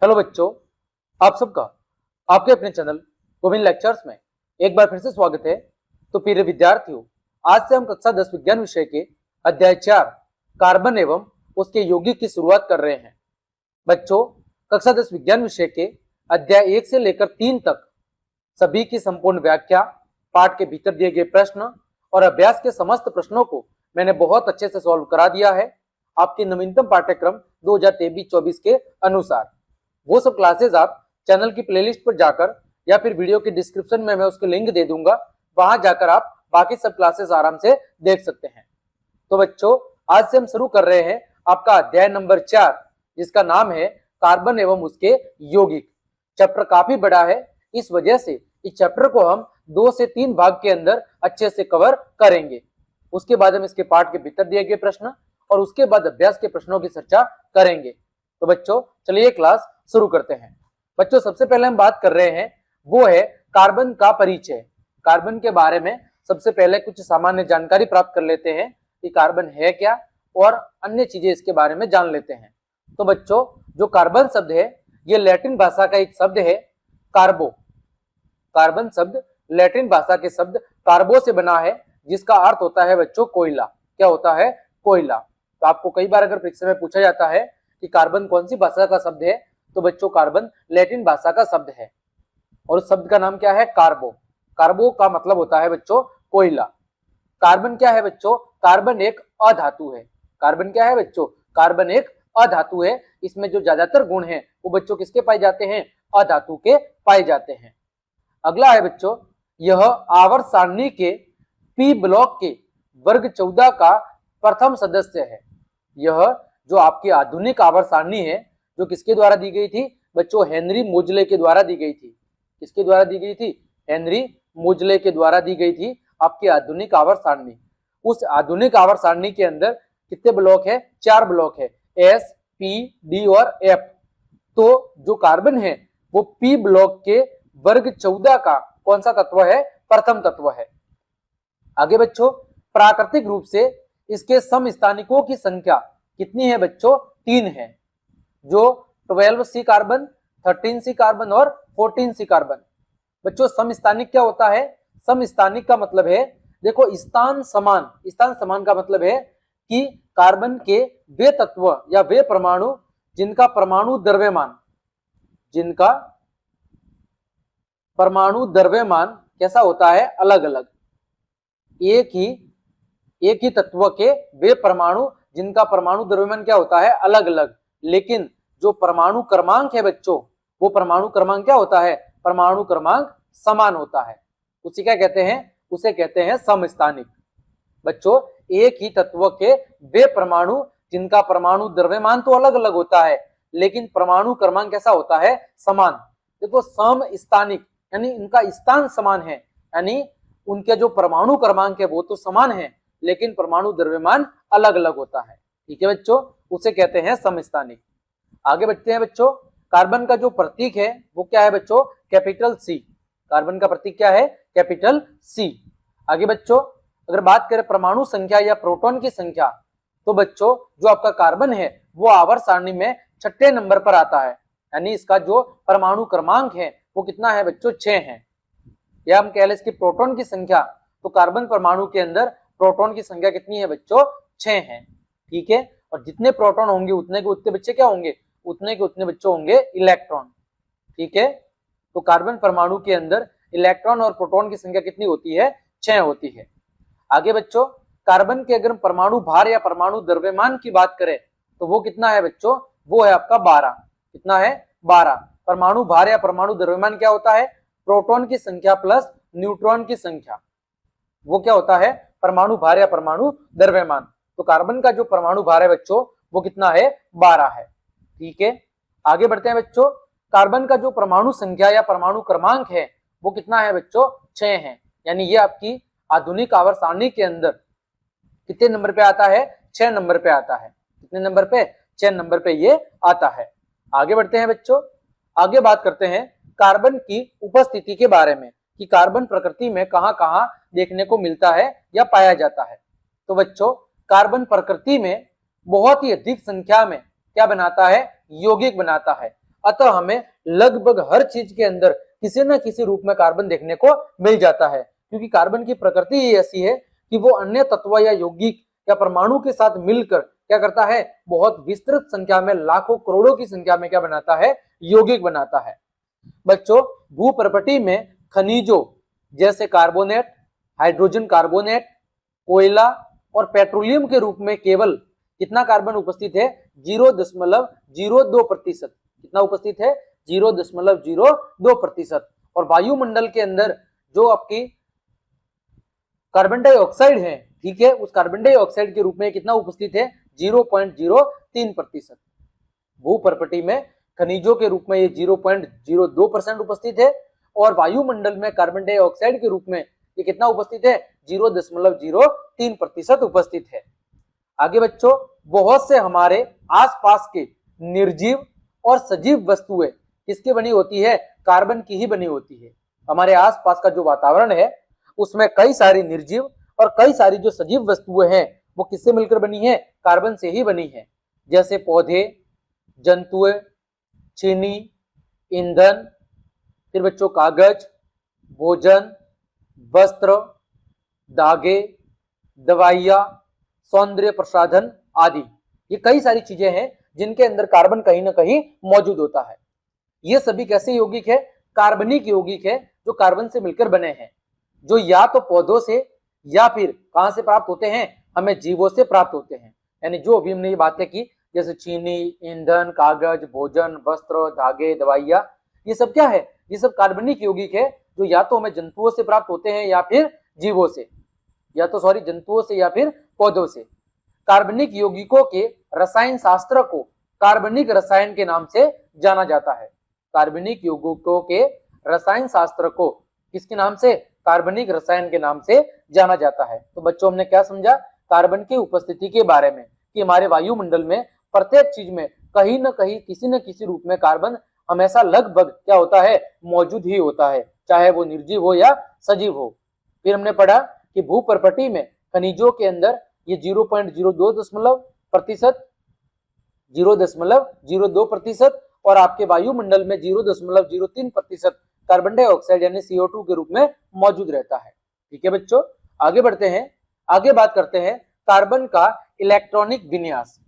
Hello बच्चों, आप सबका आपके अपने चैनल गोविंद लेक्चर्स में एक बार फिर से स्वागत है। तो प्रिय विद्यार्थियों, आज से हम कक्षा 10 विज्ञान विषय के अध्याय 4 कार्बन एवं उसके यौगिक की शुरुआत कर रहे हैं। बच्चों, कक्षा 10 विज्ञान विषय के अध्याय 1 से लेकर 3 तक सभी की संपूर्ण व्याख्या, पाठ के भीतर दिए गए प्रश्न और अभ्यास के समस्त प्रश्नों को मैंने बहुत अच्छे से सॉल्व करा दिया है आपके नवीनतम पाठ्यक्रम 2023-24 के अनुसार। वो सब क्लासेस आप चैनल की प्लेलिस्ट पर जाकर या फिर वीडियो के डिस्क्रिप्शन में मैं उसके लिंक दे दूंगा, वहां जाकर आप बाकी सब क्लासेस आराम से देख सकते हैं। तो बच्चों, आज से हम शुरू कर रहे हैं आपका अध्याय नंबर 4, जिसका नाम है कार्बन एवं उसके यौगिक। चैप्टर काफी बड़ा है, इस वजह से इस चैप्टर को हम 2 से 3 भाग के अंदर अच्छे से कवर करेंगे। उसके बाद हम इसके पाठ के भीतर दिए गए प्रश्न और उसके बाद अभ्यास के प्रश्नों की चर्चा करेंगे। तो बच्चों, चलिए क्लास शुरू करते हैं। बच्चों, सबसे पहले हम बात कर रहे हैं वो है कार्बन का परिचय। कार्बन के बारे में सबसे पहले कुछ सामान्य जानकारी प्राप्त कर लेते हैं कि कार्बन है क्या और अन्य चीजें इसके बारे में जान लेते हैं। तो बच्चों, जो कार्बन शब्द है ये लैटिन भाषा का एक शब्द है कार्बो। कार्बन शब्द लैटिन भाषा के शब्द कार्बो से बना है, जिसका अर्थ होता है बच्चों कोयला। क्या होता है? कोयला। तो आपको कई बार अगर परीक्षा में पूछा जाता है कि कार्बन कौन सी भाषा का शब्द है, तो बच्चों कार्बन लैटिन भाषा का शब्द है और उस शब्द का नाम क्या है? कार्बो। कार्बो का मतलब होता है बच्चों कोयला। कार्बन क्या है बच्चों? कार्बन एक अधातु है। कार्बन क्या है बच्चों? कार्बन एक अधातु है। इसमें जो ज्यादातर गुण हैं वो बच्चों किसके पाए जाते हैं? अधातु के पाए जाते हैं। अगला है बच्चों, यह आवर्त सारणी के पी ब्लॉक के वर्ग 14 का प्रथम सदस्य है। यह जो आपकी आधुनिक आवर्त सारणी है, जो किसके द्वारा दी गई थी बच्चों? हेनरी मोजले के द्वारा दी गई थी। किसके द्वारा दी गई थी? हेनरी मोजले के द्वारा दी गई थी आपकी आधुनिक आवर्त सारणी। उस आधुनिक आवर्त सारणी के अंदर कितने ब्लॉक है? 4 ब्लॉक है, एस, पी, डी और एफ। तो जो कार्बन है वो पी ब्लॉक के वर्ग 14 का कौन सा तत्व है? प्रथम तत्व है। आगे बच्चों, प्राकृतिक रूप से इसके समस्थानिकों की संख्या कितनी है बच्चों? 3 है, जो 12C कार्बन, 13C कार्बन और 14C कार्बन। बच्चों, समस्थानिक क्या होता है? समस्थानिक का मतलब है, देखो स्थान समान। स्थान समान का मतलब है कि कार्बन के वे तत्व या वे परमाणु जिनका परमाणु द्रव्यमान कैसा होता है? अलग अलग। एक ही तत्व के वे परमाणु जिनका परमाणु द्रव्यमान क्या होता है? अलग अलग। लेकिन जो परमाणु क्रमांक है बच्चों, वो परमाणु क्रमांक क्या होता है? परमाणु क्रमांक समान होता है। उसे क्या कहते हैं? उसे कहते हैं समस्थानिक। बच्चों, एक ही तत्व के वे परमाणु जिनका परमाणु द्रव्यमान तो अलग अलग होता है, लेकिन परमाणु क्रमांक कैसा होता है? समान। देखो, समस्थानिक यानी इनका स्थान समान है, यानी उनके जो परमाणु क्रमांक है वो तो समान है, लेकिन परमाणु द्रव्यमान अलग अलग होता है। ठीक है बच्चों, उसे कहते हैं समस्थानिक। आगे बढ़ते हैं बच्चों, कार्बन का जो प्रतीक है वो क्या है बच्चों? Capital C. कार्बन का प्रतीक क्या है? Capital C. आगे बच्चों, अगर बात करें परमाणु संख्या या प्रोटॉन की संख्या, तो बच्चों जो आपका कार्बन है वो आवर्त सारणी में 6ठे नंबर पर आता है, यानी इसका जो परमाणु क्रमांक है वो कितना है बच्चों? 6 है। या हम कह लें इसकी प्रोटॉन की संख्या, तो कार्बन परमाणु के अंदर प्रोटॉन की संख्या कितनी है बच्चों? 6 है। ठीक है, और जितने प्रोटॉन होंगे उतने के उतने बच्चे क्या होंगे? उतने के उतने बच्चे होंगे इलेक्ट्रॉन। ठीक है, तो कार्बन परमाणु के अंदर इलेक्ट्रॉन और प्रोटॉन की संख्या कितनी होती है? 6 होती है। आगे बच्चों, कार्बन के अगर परमाणु भार या परमाणु द्रव्यमान की बात करें तो वो कितना है बच्चों? वो है आपका 12। कितना है? 12। परमाणु भार या परमाणु द्रव्यमान क्या होता है? प्रोटॉन की संख्या प्लस न्यूट्रॉन की संख्या, वो क्या होता है? परमाणु भार या परमाणु द्रव्यमान। तो कार्बन का जो परमाणु भार है बच्चों वो कितना है? 12 है। ठीक है, आगे बढ़ते हैं बच्चों, कार्बन का जो परमाणु संख्या या परमाणु क्रमांक है वो कितना है बच्चों? 6 है। यानी ये आपकी आधुनिक आवर्त सारणी के अंदर कितने नंबर पे आता है? 6 नंबर पे आता है। कितने नंबर पे? 6 नंबर पे ये आता है। आगे बढ़ते हैं बच्चों, आगे बात करते हैं कार्बन की उपस्थिति के बारे में कि कार्बन प्रकृति में कहां कहां देखने को मिलता है या पाया जाता है। तो बच्चों, कार्बन प्रकृति में बहुत ही अधिक संख्या में क्या बनाता है? यौगिक बनाता है। अतः हमें लगभग हर चीज के अंदर किसी न किसी रूप में कार्बन देखने को मिल जाता है, क्योंकि कार्बन की प्रकृति ही ऐसी है कि वो अन्य तत्व या यौगिक या परमाणु के साथ मिलकर क्या करता है, बहुत विस्तृत संख्या में, लाखों करोड़ों की संख्या में क्या बनाता है, यौगिक बनाता है। बच्चों, भूपर्पटी में खनिजों जैसे कार्बोनेट, हाइड्रोजन कार्बोनेट, कोयला और पेट्रोलियम के रूप में केवल कितना कार्बन उपस्थित है, 0.02%। कितना उपस्थित है, 0.02%। और वायुमंडल के अंदर जो आपकी कार्बन डाइऑक्साइड है, ठीक है, उस कार्बन डाइऑक्साइड के रूप में कितना उपस्थित है, 0.03%। भूपर्पटी में खनिजों के रूप में ये 0.02% उपस्थित है और वायुमंडल में कार्बन डाइऑक्साइड के रूप में ये कितना उपस्थित है, 0.03% उपस्थित है। आगे बच्चों, बहुत से हमारे आसपास के निर्जीव और सजीव वस्तुएं किसकी बनी होती है, कार्बन की ही बनी होती है। हमारे आसपास का जो वातावरण है उसमें कई सारी निर्जीव और कई सारी जो सजीव वस्तुएं हैं वो किससे मिलकर बनी है, कार्बन से ही बनी है। जैसे पौधे, जंतुएं, चीनी, ईंधन, फिर बच्चों कागज, भोजन, वस्त्र, धागे, दवाइयां, सौंदर्य प्रसाधन आदि। ये कई सारी चीजें हैं जिनके अंदर कार्बन कहीं ना कहीं मौजूद होता है। ये सभी कैसे यौगिक है, कार्बनिक यौगिक है जो कार्बन से मिलकर बने हैं, जो या तो पौधों से या फिर कहां से प्राप्त होते हैं, हमें जीवों से प्राप्त होते हैं। यानी जो अभी हमने ये बातें की, जैसे चीनी, ईंधन, कागज, भोजन, वस्त्र, धागे, दवाइयां, ये सब क्या है, ये सब कार्बनिक यौगिक है जो या तो हमें जंतुओं से प्राप्त होते हैं या फिर जीवों से, जंतुओं से या फिर पौधों से। कार्बनिक यौगिकों के रसायन शास्त्र को कार्बनिक रसायन के नाम से जाना जाता है। कार्बनिक यौगिकों के रसायन शास्त्र को किसके नाम से, कार्बनिक रसायन के नाम से जाना जाता है। तो बच्चों, हमने क्या समझा कार्बन की उपस्थिति के बारे में, कि हमारे वायुमंडल में प्रत्येक चीज में कहीं न कहीं किसी न किसी रूप में कार्बन हमेशा लगभग क्या होता है, मौजूद ही होता है, चाहे वो निर्जीव हो या सजीव हो। फिर हमने पढ़ा कि भूपर्पटी में खनिजों के अंदर ये 0.02% और आपके वायुमंडल में 0.03% कार्बन डाइऑक्साइड यानी CO2 के रूप में मौजूद रहता है। ठीक है बच्चों, आगे बढ़ते हैं, आगे बात करते हैं कार्बन का इलेक्ट्रॉनिक विन्यास।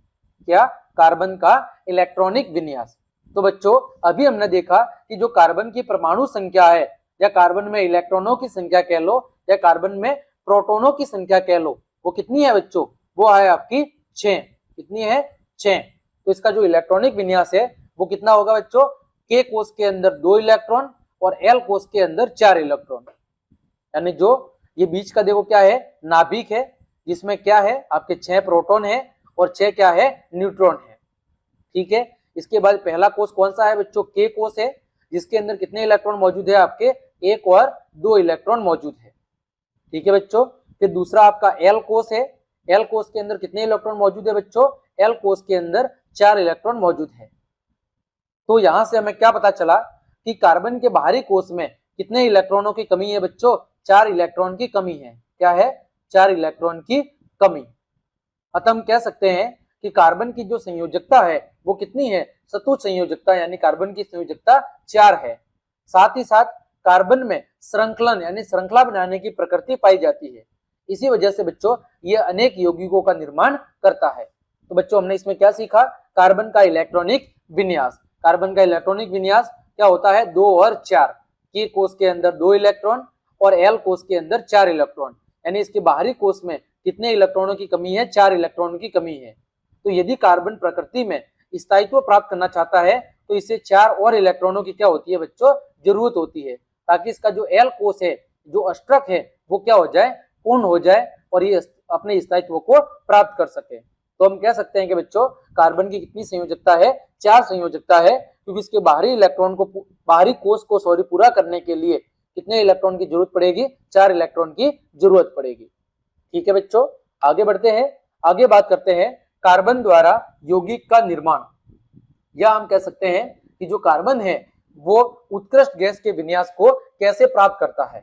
क्या, कार्बन का इलेक्ट्रॉनिक विन्यास। तो बच्चों, अभी हमने देखा कि जो कार्बन की परमाणु संख्या है, या कार्बन में इलेक्ट्रॉनों की संख्या कह लो, या कार्बन में प्रोटॉनों की संख्या कह लो, वो कितनी है बच्चों, वो है आपकी 6। कितनी है, 6। तो इसका जो इलेक्ट्रॉनिक विन्यास है वो कितना होगा बच्चों, K कोष के अंदर 2 इलेक्ट्रॉन और L कोष के अंदर 4 इलेक्ट्रॉन। यानी जो ये बीच का देखो क्या है, नाभिक है, जिसमें क्या है, आपके 6 प्रोटॉन है और 6 क्या है, न्यूट्रॉन है। ठीक है, इसके बाद पहला कोष कौन सा है बच्चों, K कोष है, जिसके अंदर कितने इलेक्ट्रॉन मौजूद है, आपके 1 और 2 इलेक्ट्रॉन मौजूद है। ठीक है बच्चों, फिर दूसरा आपका L कोष है, L कोष के अंदर कितने इलेक्ट्रॉन मौजूद है बच्चों, L कोष के अंदर 4 इलेक्ट्रॉन मौजूद है। तो यहां से हमें क्या पता चला कि कार्बन के बाहरी कोष में कितने इलेक्ट्रॉनों की कमी है बच्चों, 4 इलेक्ट्रॉन की कमी है। क्या है, 4 इलेक्ट्रॉन की कमी। अतः हम कह सकते हैं कि कार्बन की जो संयोजकता है वो कितनी है, सतुज संयोजकता, यानी कार्बन की संयोजकता 4 है। साथ ही साथ कार्बन में श्रृंखलन यानी श्रृंखला बनाने की प्रकृति पाई जाती है। इसी वजह से बच्चों ये अनेक यौगिकों का निर्माण करता है। तो बच्चों, हमने इसमें क्या सीखा, कार्बन का इलेक्ट्रॉनिक विन्यास। कार्बन का इलेक्ट्रॉनिक विन्यास क्या होता है, 2 और 4। K कोष के अंदर 2 इलेक्ट्रॉन और L कोष के अंदर 4 इलेक्ट्रॉन, यानी इसके बाहरी कोष में कितने इलेक्ट्रॉनों की कमी है, 4 इलेक्ट्रॉनों की कमी है। तो यदि कार्बन प्रकृति में स्थायित्व प्राप्त करना चाहता है तो इसे 4 और इलेक्ट्रॉनों की क्या होती है बच्चों, जरूरत होती है, ताकि इसका जो L कोष है, जो अष्टक है, वो क्या हो जाए, पूर्ण हो जाए और ये अपने स्थायित्व को प्राप्त कर सके। तो हम कह सकते हैं कि बच्चों कार्बन की कितनी संयोजकता है, 4 संयोजकता है, क्योंकि इसके बाहरी कोष को पूरा करने के लिए कितने इलेक्ट्रॉन की जरूरत पड़ेगी, 4 इलेक्ट्रॉन की जरूरत पड़ेगी। ठीक है बच्चों, आगे बढ़ते हैं, आगे बात करते हैं कार्बन द्वारा यौगिक का निर्माण। या हम कह सकते हैं कि जो कार्बन है वो उत्कृष्ट गैस के विन्यास को कैसे प्राप्त करता है।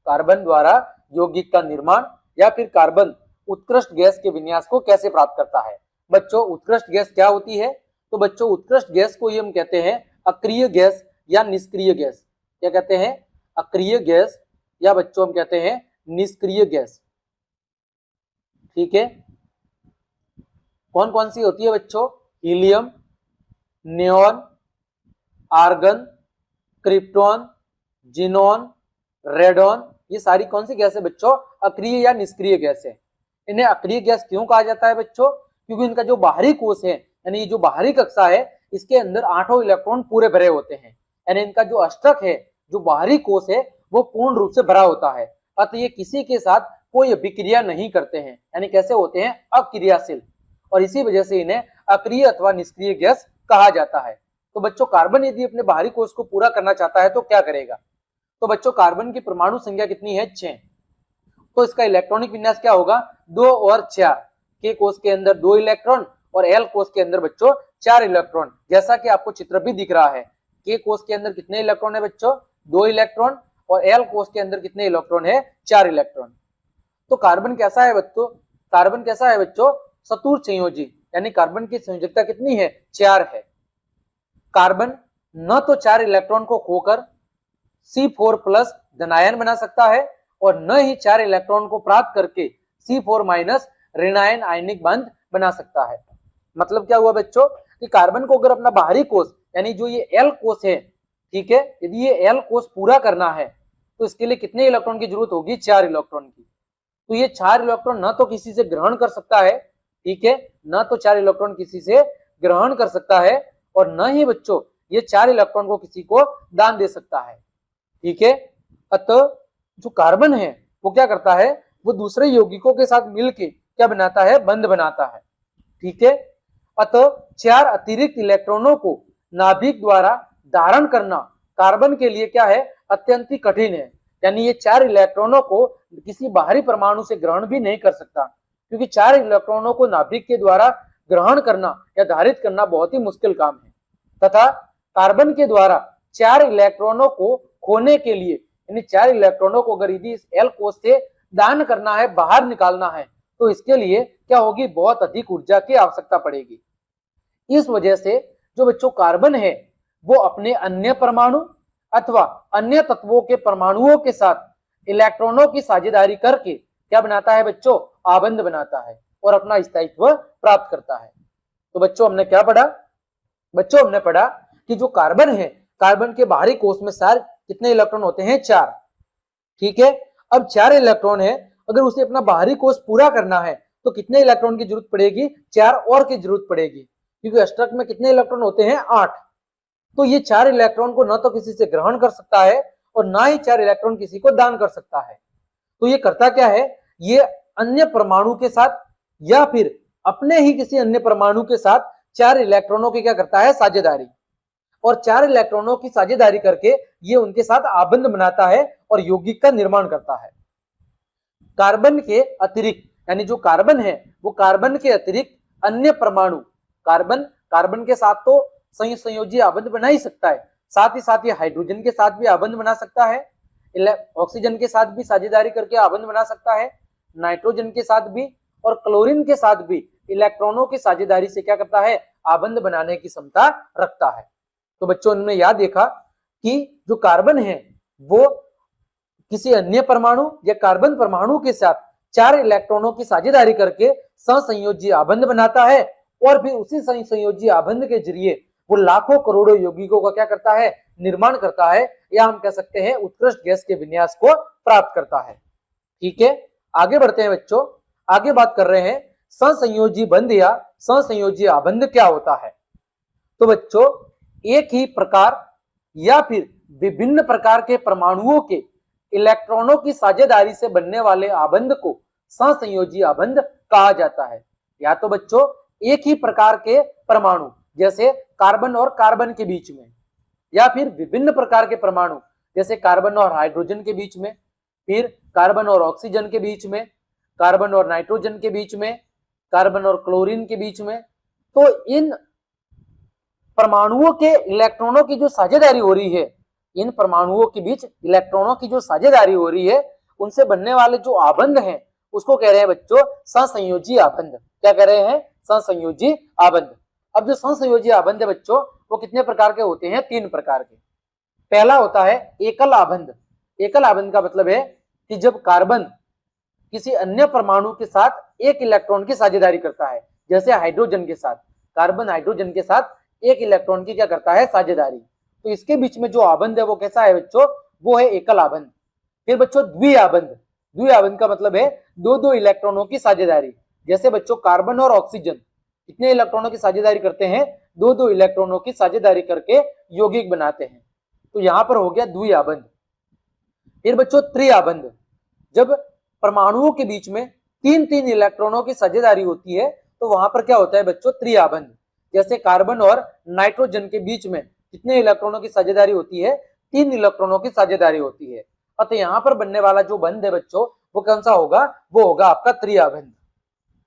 कार्बन द्वारा यौगिक का निर्माण या फिर कार्बन उत्कृष्ट गैस के विन्यास को कैसे प्राप्त करता है। बच्चों, उत्कृष्ट गैस क्या होती है, तो बच्चों उत्कृष्ट गैस को ही हम कहते हैं अक्रिय गैस या निष्क्रिय गैस। क्या कहते हैं? अक्रिय गैस या बच्चों हम कहते हैं निष्क्रिय गैस। ठीक है, कौन कौन सी होती है बच्चों? Helium, neon, argon, krypton, xenon, radon, ये सारी कौन सी गैस है बच्चों? अक्रिय या निष्क्रिय गैस है। इन्हें अक्रिय गैस क्यों कहा जाता है बच्चों? क्योंकि इनका जो बाहरी कोश है, यानी ये जो बाहरी कक्षा है, इसके अंदर 8 इलेक्ट्रॉन पूरे भरे होते हैं। यानी इनका जो अष्टक है, जो बाहरी कोश है, वो पूर्ण रूप से भरा होता है। अतः ये किसी के साथ कोई अभिक्रिया नहीं करते हैं, यानी कैसे होते हैं? अक्रियाशील। और इसी वजह से इन्हें अक्रिय अथवा निष्क्रिय गैस कहा जाता है। तो बच्चों, कार्बन यदि अपने बाहरी कोश को पूरा करना चाहता है तो क्या करेगा? तो बच्चों, कार्बन की परमाणु संख्या कितनी है? 6। तो इसका इलेक्ट्रॉनिक विन्यास क्या होगा? 2 और 4। के कोश के अंदर 2 इलेक्ट्रॉन और एल कोश के अंदर बच्चों 4 इलेक्ट्रॉन। जैसा कि आपको चित्र भी दिख रहा है, के कोश के अंदर कितने इलेक्ट्रॉन है बच्चों? 2 इलेक्ट्रॉन। और एल कोश के अंदर कितने इलेक्ट्रॉन है? 4 इलेक्ट्रॉन। तो कार्बन कैसा है बच्चों? कार्बन कैसा है बच्चों? चतुर संयोजी, यानी कार्बन की संयोजकता कितनी है? 4 है। कार्बन न तो 4 इलेक्ट्रॉन को खोकर C4+ धनायन बना सकता है और न ही 4 इलेक्ट्रॉन को प्राप्त करके C4- ऋणायन आयनिक बंध बना सकता है। मतलब क्या हुआ बच्चों? कि कार्बन को अगर अपना बाहरी कोश, यानी जो ये एल कोश है, ठीक है, यदि ये एल कोश पूरा करना है तो इसके लिए कितने इलेक्ट्रॉन की जरूरत होगी? 4 इलेक्ट्रॉन की। तो ये 4 इलेक्ट्रॉन न तो किसी से ग्रहण कर सकता है, ठीक है, न तो 4 इलेक्ट्रॉन किसी से ग्रहण कर सकता है और न ही बच्चों ये 4 इलेक्ट्रॉन को किसी को दान दे सकता है। ठीक है, अतः जो कार्बन है वो क्या करता है? वो दूसरे यौगिकों के साथ मिलके क्या बनाता है? बंध बनाता है। ठीक है, अतः 4 अतिरिक्त इलेक्ट्रॉनों को नाभिक द्वारा धारण करना कार्बन के लिए क्या है? अत्यंत ही कठिन है। यानी ये 4 इलेक्ट्रॉनों को किसी बाहरी परमाणु से ग्रहण भी नहीं कर सकता, क्योंकि 4 इलेक्ट्रॉनों को नाभिक के द्वारा ग्रहण करना या धारित करना बहुत ही मुश्किल काम है। तथा कार्बन के द्वारा 4 इलेक्ट्रॉनों को खोने के लिए, यानी 4 इलेक्ट्रॉनों को अगर यदि इस एल कोश से दान करना है, बाहर निकालना है, तो इसके लिए क्या होगी? बहुत अधिक ऊर्जा की आवश्यकता पड़ेगी। इस वजह से जो बच्चों कार्बन है वो अपने अन्य परमाणु अथवा अन्य तत्वों के परमाणुओं के साथ इलेक्ट्रॉनों की साझेदारी करके क्या बनाता है बच्चों? आबंध बनाता है और अपना स्थायित्व प्राप्त करता है। तो बच्चों, हमने क्या पढ़ा? बच्चों, हमने पढ़ा कि जो कार्बन है, कार्बन के बाहरी कोश में सारे कितने इलेक्ट्रॉन होते हैं? 4। ठीक है, अब 4 इलेक्ट्रॉन है, अगर उसे अपना बाहरी कोश पूरा करना है तो कितने इलेक्ट्रॉन की जरूरत पड़ेगी? 4 और की जरूरत पड़ेगी, क्योंकि अष्टक में कितने इलेक्ट्रॉन होते हैं? 8। तो ये 4 इलेक्ट्रॉन को न तो किसी से ग्रहण कर सकता है और ना ही 4 इलेक्ट्रॉन किसी को दान कर सकता है। तो ये करता क्या है? ये अन्य परमाणु के साथ या फिर अपने ही किसी अन्य परमाणु के साथ 4 इलेक्ट्रॉनों की क्या करता है? साझेदारी। और 4 इलेक्ट्रॉनों की साझेदारी करके ये उनके साथ आबंध बनाता है और यौगिक का निर्माण करता है। कार्बन के अतिरिक्त, यानी जो कार्बन है वो कार्बन के अतिरिक्त अन्य परमाणु, कार्बन के साथ तो संयोजी आबंध बना ही सकता है, साथ ही साथ ये हाइड्रोजन के साथ भी आबंध बना सकता है, ऑक्सीजन के साथ भी साझेदारी करके आबंध बना सकता है, नाइट्रोजन के साथ भी और क्लोरीन के साथ भी इलेक्ट्रॉनों की साझेदारी से क्या करता है? आबंध बनाने की क्षमता रखता है। तो बच्चों, हमने याद देखा कि जो कार्बन है वो किसी अन्य परमाणु या कार्बन परमाणु के साथ 4 इलेक्ट्रॉनों की साझेदारी करके सहसंयोजी आबंध बनाता है और फिर उसी संयोजी आबंध के जरिए वो लाखों करोड़ों यौगिकों का क्या करता है? निर्माण करता है, या हम कह सकते हैं उत्कृष्ट गैस के विन्यास को प्राप्त करता है। ठीक है, आगे बढ़ते हैं बच्चों। आगे बात कर रहे हैं सहसंयोजी बंध या सहसंयोजी आबंध क्या होता है। तो बच्चों, एक ही प्रकार या फिर विभिन्न प्रकार के परमाणुओं के इलेक्ट्रॉनों की साझेदारी से बनने वाले आबंध को सहसंयोजी आबंध कहा जाता है। या तो बच्चों एक ही प्रकार के परमाणु, जैसे कार्बन और कार्बन के बीच में, या फिर विभिन्न प्रकार के परमाणु, जैसे कार्बन और हाइड्रोजन के बीच में, फिर कार्बन और ऑक्सीजन के बीच में, कार्बन और नाइट्रोजन के बीच में, कार्बन और क्लोरीन के बीच में। तो इन परमाणुओं के इलेक्ट्रॉनों की जो साझेदारी हो रही है, इन परमाणुओं के बीच इलेक्ट्रॉनों की जो साझेदारी हो रही है, उनसे बनने वाले जो आबंध हैं उसको कह रहे हैं बच्चों सहसंयोजी आबंध। क्या कह रहे हैं? सहसंयोजी आबंध। अब जो सहसंयोजी आबंध है बच्चों, वो कितने प्रकार के होते हैं? 3 प्रकार के। पहला होता है एकल आबंध। एकल आबंध का मतलब है कि जब कार्बन किसी अन्य परमाणु के साथ एक इलेक्ट्रॉन की साझेदारी करता है, जैसे हाइड्रोजन के साथ, कार्बन हाइड्रोजन के साथ एक इलेक्ट्रॉन की क्या करता है? साझेदारी। तो इसके बीच में जो आबंध है वो कैसा है बच्चों? वो है एकल आबंध। फिर बच्चों द्विआबंध। द्विआबंध का मतलब है दो दो इलेक्ट्रॉनों की साझेदारी। जैसे बच्चों कार्बन और ऑक्सीजन कितने इलेक्ट्रॉनों की साझेदारी करते हैं? दो दो इलेक्ट्रॉनों की साझेदारी करके यौगिक बनाते हैं। तो यहां पर हो गया द्विआबंध। फिर बच्चों त्रिआबंध। जब परमाणुओं के बीच में तीन तीन इलेक्ट्रॉनों की साझेदारी होती है तो वहां पर क्या होता है बच्चों? त्रिआबंध। जैसे कार्बन और नाइट्रोजन के बीच में कितने इलेक्ट्रॉनों की साझेदारी होती है? 3 इलेक्ट्रॉनों की साझेदारी होती है। अतः यहां पर बनने वाला जो बंध है बच्चों वो कौन सा होगा? वो होगा आपका त्रिआबंध।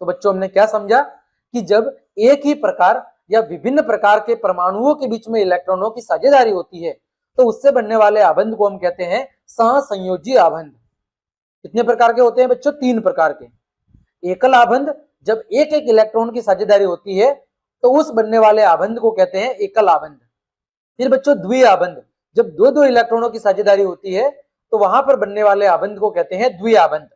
तो बच्चों हमने क्या समझा कि जब एक ही प्रकार या विभिन्न प्रकार के परमाणुओं के बीच में इलेक्ट्रॉनों की साझेदारी होती है तो उससे बनने वाले आबंध को हम कहते हैं सहसंयोजी आबंध। कितने प्रकार के होते हैं बच्चों? 3 प्रकार के। एकल आबंध, जब एक एक इलेक्ट्रॉन की साझेदारी होती है तो उस बनने वाले आबंध को कहते हैं एकल आबंध। फिर बच्चों द्विआबंध, जब दो दो इलेक्ट्रॉनों की साझेदारी होती है तो वहां पर बनने वाले आबंध को कहते हैं द्विआबंध।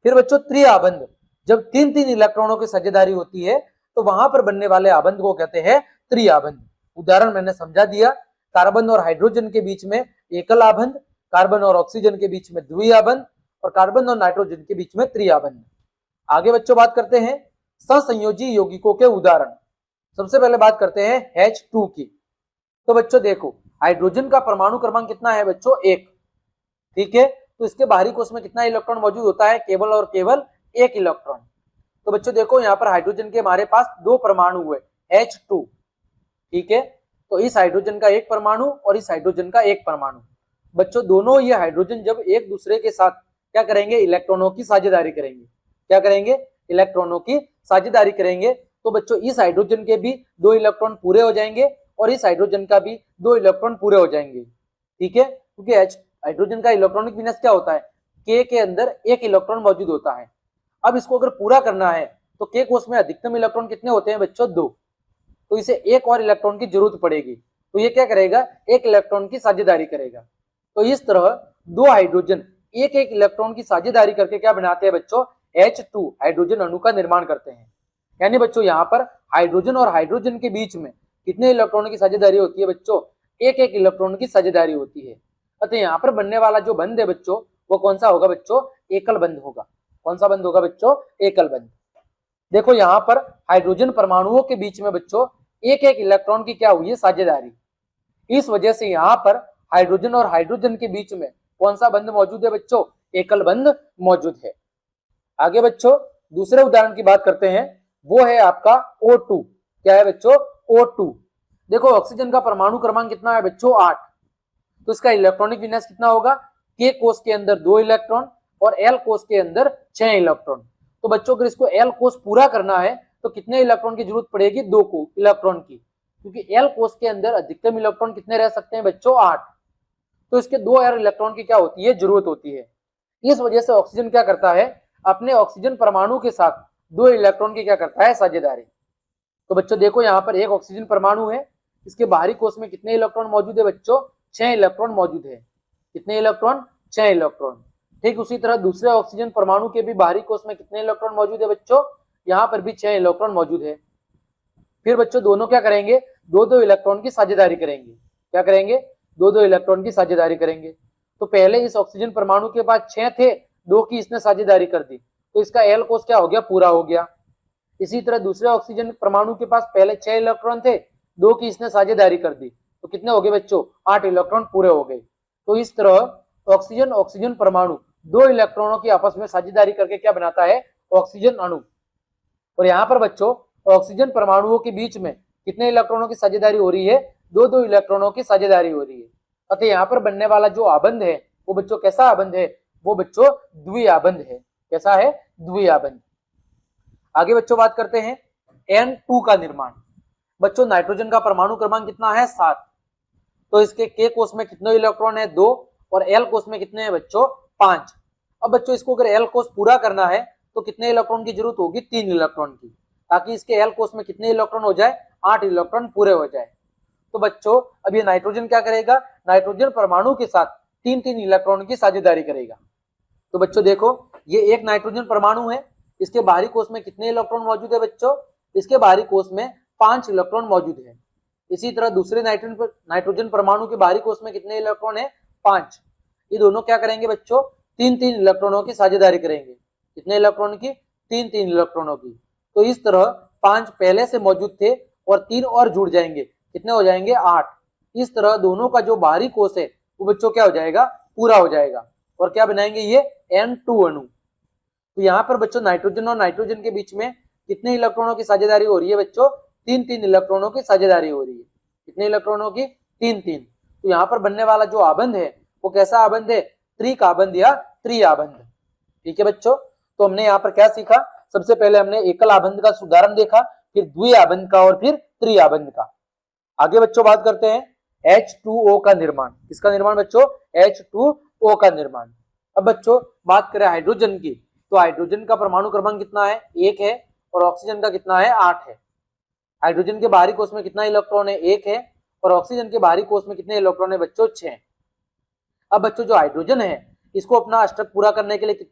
फिर बच्चों त्रिआबंध, जब तीन तीन इलेक्ट्रॉनों की साझेदारी होती है तो वहां पर बनने वाले आबंध को कहते हैं त्रिआबंध। उदाहरण मैंने समझा दिया। कार्बन और हाइड्रोजन के बीच में एकल आबंध, कार्बन और ऑक्सीजन के बीच में द्विआबंध और कार्बन और नाइट्रोजन के बीच में त्रिआबंध। आगे बच्चों बात करते हैं सहसंयोजी यौगिकों के उदाहरण। सबसे पहले बात करते हैं H2 की। तो बच्चों देखो, हाइड्रोजन का परमाणु क्रमांक कितना है बच्चों? 1। ठीक है, तो इसके बाहरी कोश में कितना इलेक्ट्रॉन मौजूद होता है? केवल और केवल 1 इलेक्ट्रॉन। तो बच्चों देखो यहाँ पर हाइड्रोजन के हमारे पास 2 परमाणु हुए H2। ठीक है, तो इस हाइड्रोजन का एक परमाणु और इस हाइड्रोजन का एक परमाणु। बच्चों दोनों ये हाइड्रोजन जब एक दूसरे के साथ क्या करेंगे? इलेक्ट्रॉनों की साझेदारी करेंगे। क्या करेंगे? इलेक्ट्रॉनों की साझेदारी करेंगे। तो बच्चों इस हाइड्रोजन के भी 2 इलेक्ट्रॉन पूरे हो जाएंगे और इस हाइड्रोजन का भी 2 इलेक्ट्रॉन पूरे हो जाएंगे। ठीक है, क्योंकि हाइड्रोजन का इलेक्ट्रॉनिक विन्यास क्या होता है? K के अंदर 1 इलेक्ट्रॉन मौजूद होता है। अब इसको अगर पूरा करना है तो K कोश में अधिकतम इलेक्ट्रॉन कितने होते हैं बच्चों? 2। तो इसे एक और इलेक्ट्रॉन की जरूरत पड़ेगी। तो ये क्या करेगा? 1 इलेक्ट्रॉन की साझेदारी करेगा। तो इस तरह 2 हाइड्रोजन एक एक इलेक्ट्रॉन की साझेदारी करके क्या बनाते हैं बच्चों? H2 हाइड्रोजन अणु का निर्माण करते हैं। यानी बच्चों यहाँ पर हाइड्रोजन और हाइड्रोजन के बीच में कितने इलेक्ट्रॉन की साझेदारी होती है बच्चों? एक एक इलेक्ट्रॉन की साझेदारी होती है। अतः यहाँ पर बनने वाला जो बंध है बच्चों वो कौन सा होगा बच्चों? एकल बंध होगा। कौन सा बंध होगा बच्चों? एकल बंध। देखो यहाँ पर हाइड्रोजन परमाणुओं के बीच में बच्चों एक एक इलेक्ट्रॉन की क्या हुई है? साझेदारी। इस वजह से यहाँ पर हाइड्रोजन और हाइड्रोजन के बीच में कौन सा बंध मौजूद है बच्चों? एकल बंध मौजूद है। आगे बच्चों दूसरे उदाहरण की बात करते हैं, वो है आपका O2। क्या है बच्चों? O2। देखो ऑक्सीजन का परमाणु क्रमांक कितना है बच्चों? 8। तो इसका इलेक्ट्रॉनिक विन्यास कितना होगा? K कोश के अंदर 2 इलेक्ट्रॉन और L कोश के अंदर 6 इलेक्ट्रॉन। तो बच्चों अगर इसको L कोश पूरा करना है तो कितने इलेक्ट्रॉन की जरूरत पड़ेगी? 2 इलेक्ट्रॉन की, क्योंकि L कोश के अंदर अधिकतम इलेक्ट्रॉन कितने रह सकते हैं बच्चों? 8। तो इसके 2 इलेक्ट्रॉन की क्या होती है? जरूरत होती है। इस वजह से ऑक्सीजन क्या करता है? अपने ऑक्सीजन परमाणु के साथ 2 इलेक्ट्रॉन की क्या करता है? साझेदारी। तो बच्चों देखो यहाँ पर एक ऑक्सीजन परमाणु है, इसके बाहरी कोश में कितने इलेक्ट्रॉन मौजूद है बच्चों? 6 इलेक्ट्रॉन मौजूद है। कितने इलेक्ट्रॉन? 6 इलेक्ट्रॉन। ठीक उसी तरह दूसरे ऑक्सीजन परमाणु के भी बाहरी कोश में कितने इलेक्ट्रॉन मौजूद है बच्चों? यहाँ पर भी 6 इलेक्ट्रॉन मौजूद है। फिर बच्चों दोनों क्या करेंगे? 2-2 इलेक्ट्रॉन की साझेदारी करेंगे। क्या करेंगे? 2-2 इलेक्ट्रॉन की साझेदारी करेंगे। तो पहले इस ऑक्सीजन परमाणु के पास 6 थे, 2 की इसने साझेदारी कर दी, तो इसका L कोश क्या हो गया? पूरा हो गया। इसी तरह दूसरे ऑक्सीजन परमाणु के पास पहले 6 इलेक्ट्रॉन थे, 2 की इसने साझेदारी कर दी, तो कितने हो गए बच्चों? 8 इलेक्ट्रॉन पूरे हो गए। तो इस तरह ऑक्सीजन ऑक्सीजन परमाणु 2 इलेक्ट्रॉनों की आपस में साझेदारी करके क्या बनाता है? ऑक्सीजन अणु। और यहाँ पर बच्चों ऑक्सीजन परमाणुओं के बीच में कितने इलेक्ट्रॉनों की साझेदारी हो रही है? 2-2 इलेक्ट्रॉनों की साझेदारी हो रही है। अतः यहाँ पर बनने वाला जो आबंध है वो बच्चों कैसा आबंध है? वो बच्चों द्विआबंध है। कैसा है? द्विआबंध। आगे बच्चों बात करते हैं N2 का निर्माण। बच्चों नाइट्रोजन का परमाणु क्रमांक कितना है? 7। तो इसके K कोश में कितने इलेक्ट्रॉन है? 2 और L कोश में कितने हैं बच्चों? 5। अब बच्चों इसको अगर L कोश पूरा करना है तो कितने इलेक्ट्रॉन की जरूरत होगी? 3 इलेक्ट्रॉन की, ताकि इसके L कोश में कितने इलेक्ट्रॉन हो जाए? 8 इलेक्ट्रॉन पूरे हो जाए। तो बच्चों अब ये नाइट्रोजन क्या करेगा, नाइट्रोजन परमाणु के साथ 3-3 इलेक्ट्रॉन की साझेदारी करेगा। तो बच्चों देखो ये एक नाइट्रोजन परमाणु है, इसके बाहरी कोश में कितने इलेक्ट्रॉन मौजूद है बच्चों, इसके बाहरी कोश में 5 इलेक्ट्रॉन मौजूद है। इसी तरह दूसरे नाइट्रोजन परमाणु के बाहरी कोश में कितने इलेक्ट्रॉन है, 5। ये दोनों क्या करेंगे बच्चों, 3-3 इलेक्ट्रॉनों की साझेदारी करेंगे। कितने इलेक्ट्रॉन की, 3-3 इलेक्ट्रॉनों की। तो इस तरह 5 पहले से मौजूद थे और 3 और जुड़ जाएंगे, कितने हो जाएंगे, 8। इस तरह दोनों का जो बाहरी कोश है वो बच्चों क्या हो जाएगा, पूरा हो जाएगा। और क्या बनाएंगे ये N2 अणु। तो यहाँ पर बच्चों नाइट्रोजन और नाइट्रोजन के बीच में कितने इलेक्ट्रॉनों की साझेदारी हो रही है बच्चों, 3-3 इलेक्ट्रॉनों की साझेदारी हो रही है। कितने इलेक्ट्रॉनों की, 3-3। तो यहाँ पर बनने वाला जो आबंध है वो कैसा आबंध है, त्रिक आबंध या त्रिआबंध। ठीक है बच्चों, तो हमने यहाँ पर क्या सीखा, सबसे पहले हमने एकल आबंध का उदाहरण देखा, फिर द्विआबंध का और फिर त्रिआबंध का। आगे बच्चों बात करते हैं H2O का निर्माण। किसका निर्माण बच्चों, H2O का निर्माण। अब बच्चों बात करें हाइड्रोजन की, तो हाइड्रोजन का परमाणु क्रमांक कितना है, 1 है, और ऑक्सीजन का कितना है, 8 है। हाइड्रोजन के बाहरी कोश में कितना इलेक्ट्रॉन है, 1 है, और ऑक्सीजन के बाहरी कोश में कितने इलेक्ट्रॉन है बच्चों, 6। अब बच्चों जो हाइड्रोजन है इसको अपना अष्टक पूरा करने के लिए,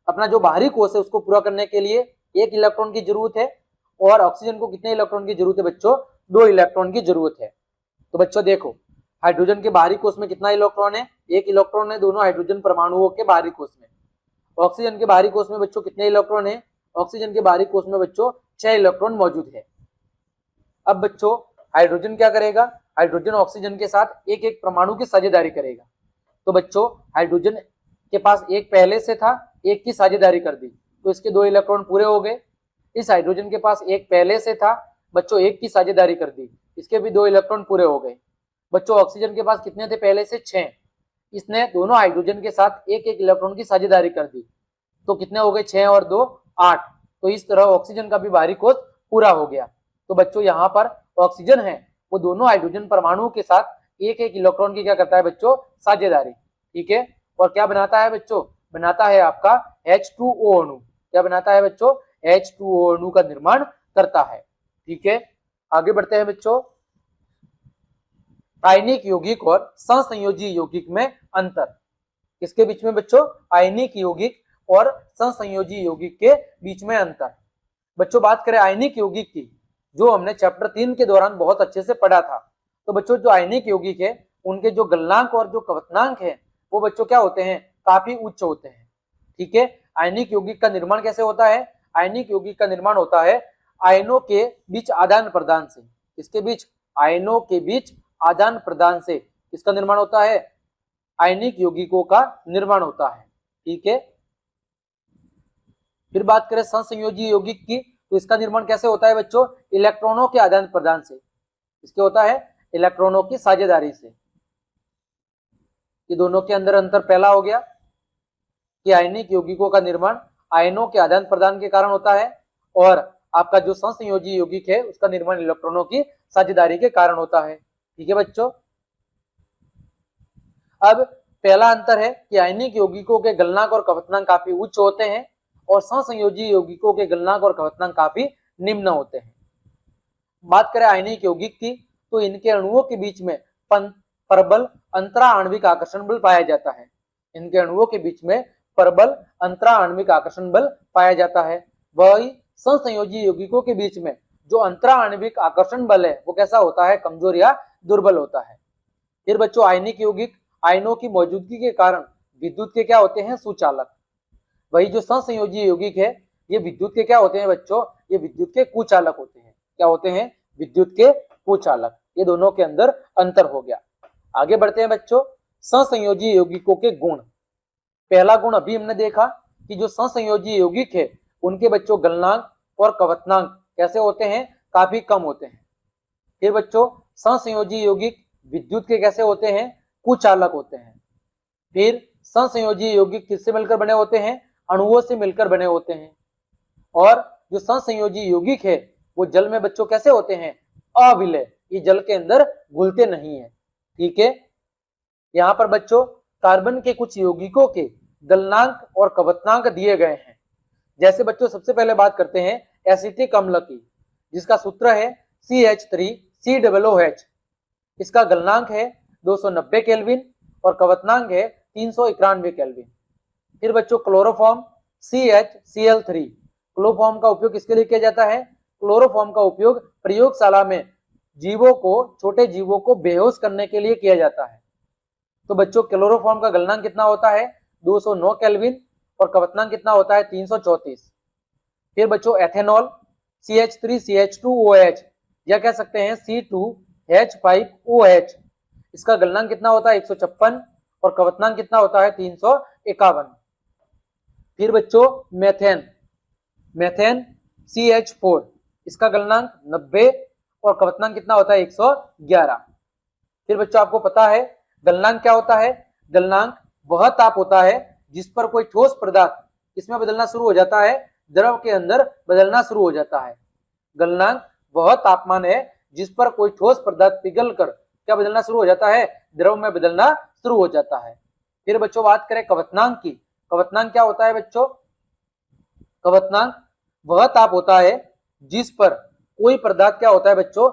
अपना जो बाहरी कोश है उसको पूरा करने के लिए 1 इलेक्ट्रॉन की जरूरत है, और ऑक्सीजन को कितने इलेक्ट्रॉन की जरूरत है बच्चों, 2 इलेक्ट्रॉन की जरूरत है। तो बच्चों देखो हाइड्रोजन के बाहरी कोश में कितना इलेक्ट्रॉन है, 1 इलेक्ट्रॉन है दोनों हाइड्रोजन परमाणुओं के बाहरी कोश में। ऑक्सीजन के बाहरी कोश में बच्चों कितने इलेक्ट्रॉन है, ऑक्सीजन के बाहरी कोश में बच्चों 6 इलेक्ट्रॉन मौजूद है। अब बच्चों हाइड्रोजन क्या करेगा, हाइड्रोजन ऑक्सीजन के साथ एक एक परमाणु की साझेदारी करेगा। तो बच्चों हाइड्रोजन के पास एक पहले से था, एक की साझेदारी कर दी, तो इसके 2 इलेक्ट्रॉन पूरे हो गए। इस हाइड्रोजन के पास एक पहले से था बच्चों, एक की साझेदारी कर दी, इसके भी 2 इलेक्ट्रॉन पूरे हो गए। बच्चों ऑक्सीजन के पास कितने थे पहले से, 6। इसने दोनों हाइड्रोजन के साथ एक एक इलेक्ट्रॉन की साझेदारी कर दी, तो कितने हो गए, 6 और 2 8। तो इस तरह ऑक्सीजन का भी बाहरी कोश पूरा हो गया। तो बच्चों यहाँ पर ऑक्सीजन है वो दोनों हाइड्रोजन परमाणुओं के साथ एक एक इलेक्ट्रॉन की क्या करता है बच्चों, साझेदारी। ठीक है, और क्या बनाता है बच्चों, बनाता है आपका H2O अणु। क्या बनाता है बच्चों, H2O अणु का निर्माण करता है। ठीक है, आगे बढ़ते हैं बच्चों। आयनिक यौगिक और सहसंयोजी यौगिक में अंतर। किसके बीच में बच्चों, आयनिक यौगिक और सहसंयोजी यौगिक के बीच में अंतर। बच्चों बात करें आयनिक यौगिक की, जो हमने चैप्टर 3 के दौरान बहुत अच्छे से पढ़ा था। तो बच्चों जो आयनिक यौगिक है उनके जो गलनांक और जो क्वथनांक है वो बच्चों क्या होते हैं, काफी उच्च होते हैं। ठीक है, आयनिक यौगिक का निर्माण कैसे होता है, आयनिक यौगिक का निर्माण होता है आयनों के बीच आदान प्रदान से। इसके बीच, आयनों के बीच आदान प्रदान से किसका निर्माण होता है, आयनिक यौगिकों का निर्माण होता है। ठीक है, फिर बात करें सहसंयोजी यौगिक की, तो इसका निर्माण कैसे होता है बच्चों, इलेक्ट्रॉनों के आदान प्रदान से। इसके होता है इलेक्ट्रॉनों की साझेदारी से। ये दोनों के अंदर अंतर पहला हो गया कि आयनिक यौगिकों का निर्माण आयनों के आदान प्रदान के कारण होता है, और आपका जो सहसंयोजी यौगिक है उसका निर्माण इलेक्ट्रॉनों की साझेदारी के कारण होता है। ठीक है बच्चों, अब पहला अंतर है कि आयनिक यौगिकों के गलनांक और क्वथनांक काफी उच्च होते हैं, और सहसंयोजी यौगिकों के गलनांक और क्वथनांक काफी निम्न होते हैं। बात करें आयनिक यौगिक की, तो इनके अणुओं के बीच में प्रबल अंतरा आणविक आकर्षण बल पाया जाता है। इनके अणुओं के बीच में प्रबल अंतरा आणविक आकर्षण बल पाया जाता है। वही सहसंयोजी यौगिकों के बीच में जो अंतरा आणविक आकर्षण बल है वो कैसा होता है, कमजोर या दुर्बल होता है। फिर बच्चों आयनिक यौगिक आयनों की मौजूदगी के कारण विद्युत के क्या होते हैं, सुचालक। वही जो सहसंयोजी यौगिक है ये विद्युत के क्या होते हैं बच्चों, ये विद्युत के कुचालक होते हैं। क्या होते हैं, विद्युत के कुचालक। ये दोनों के अंदर अंतर हो गया। आगे बढ़ते हैं बच्चों, सहसंयोजी यौगिकों के गुण। पहला गुण अभी हमने देखा कि जो सहसंयोजी यौगिक है उनके बच्चों गलनांक और क्वथनांक कैसे होते हैं, काफी कम होते हैं। फिर बच्चों सहसंयोजी यौगिक विद्युत के कैसे होते हैं, कुचालक होते हैं। फिर सहसंयोजी यौगिक किससे मिलकर बने होते हैं, अणुओं से मिलकर बने होते हैं। और जो सहसंयोजी यौगिक है वो जल में बच्चों कैसे होते हैं, अविलय। ये जल के अंदर घुलते नहीं है। ठीक है, यहाँ पर बच्चों कार्बन के कुछ यौगिकों के गलनांक और क्वथनांक दिए गए हैं। जैसे बच्चों सबसे पहले बात करते हैं एसिटिक अम्ल की, जिसका सूत्र है CH3COOH। इसका गलनांक है 290 केल्विन और कवतनांक है 391 केल्विन। फिर बच्चों क्लोरोफॉर्म CHCl3, क्लोरोफॉर्म का उपयोग किसके लिए किया जाता है? क्लोरोफॉर्म का उपयोग प्रयोगशाला में जीवों को, छोटे जीवों को बेहोश करने के लिए किया जाता है। तो बच्चों क्लोरोफॉर्म का गलनांक कितना होता है? 209 केल्विन और कवतनांक कितना होता है? 334। फिर बच्चों एथेनॉल CH3CH2OH या कह सकते हैं C2H5OH, इसका गलनांक कितना होता है? 156 और कवतनांक कितना होता है? 351। फिर बच्चों मेथेन CH4, इसका गलनांक 90 और कवतनांक कितना होता है? 111। फिर बच्चों आपको पता है गलनांक क्या होता है? गलनांक वह ताप होता है जिस पर कोई ठोस पदार्थ किसमें बदलना शुरू हो जाता है? द्रव के अंदर बदलना शुरू हो जाता है। गलनांक वह तापमान है जिस पर कोई ठोस पदार्थ पिघलकर क्या बदलना शुरू हो जाता है? द्रव में बदलना शुरू हो जाता है। फिर बच्चों बात करें कवतनांक की। कवतनांक क्या होता है बच्चों? कवतनांक वह ताप होता है जिस पर कोई पदार्थ क्या होता है बच्चों?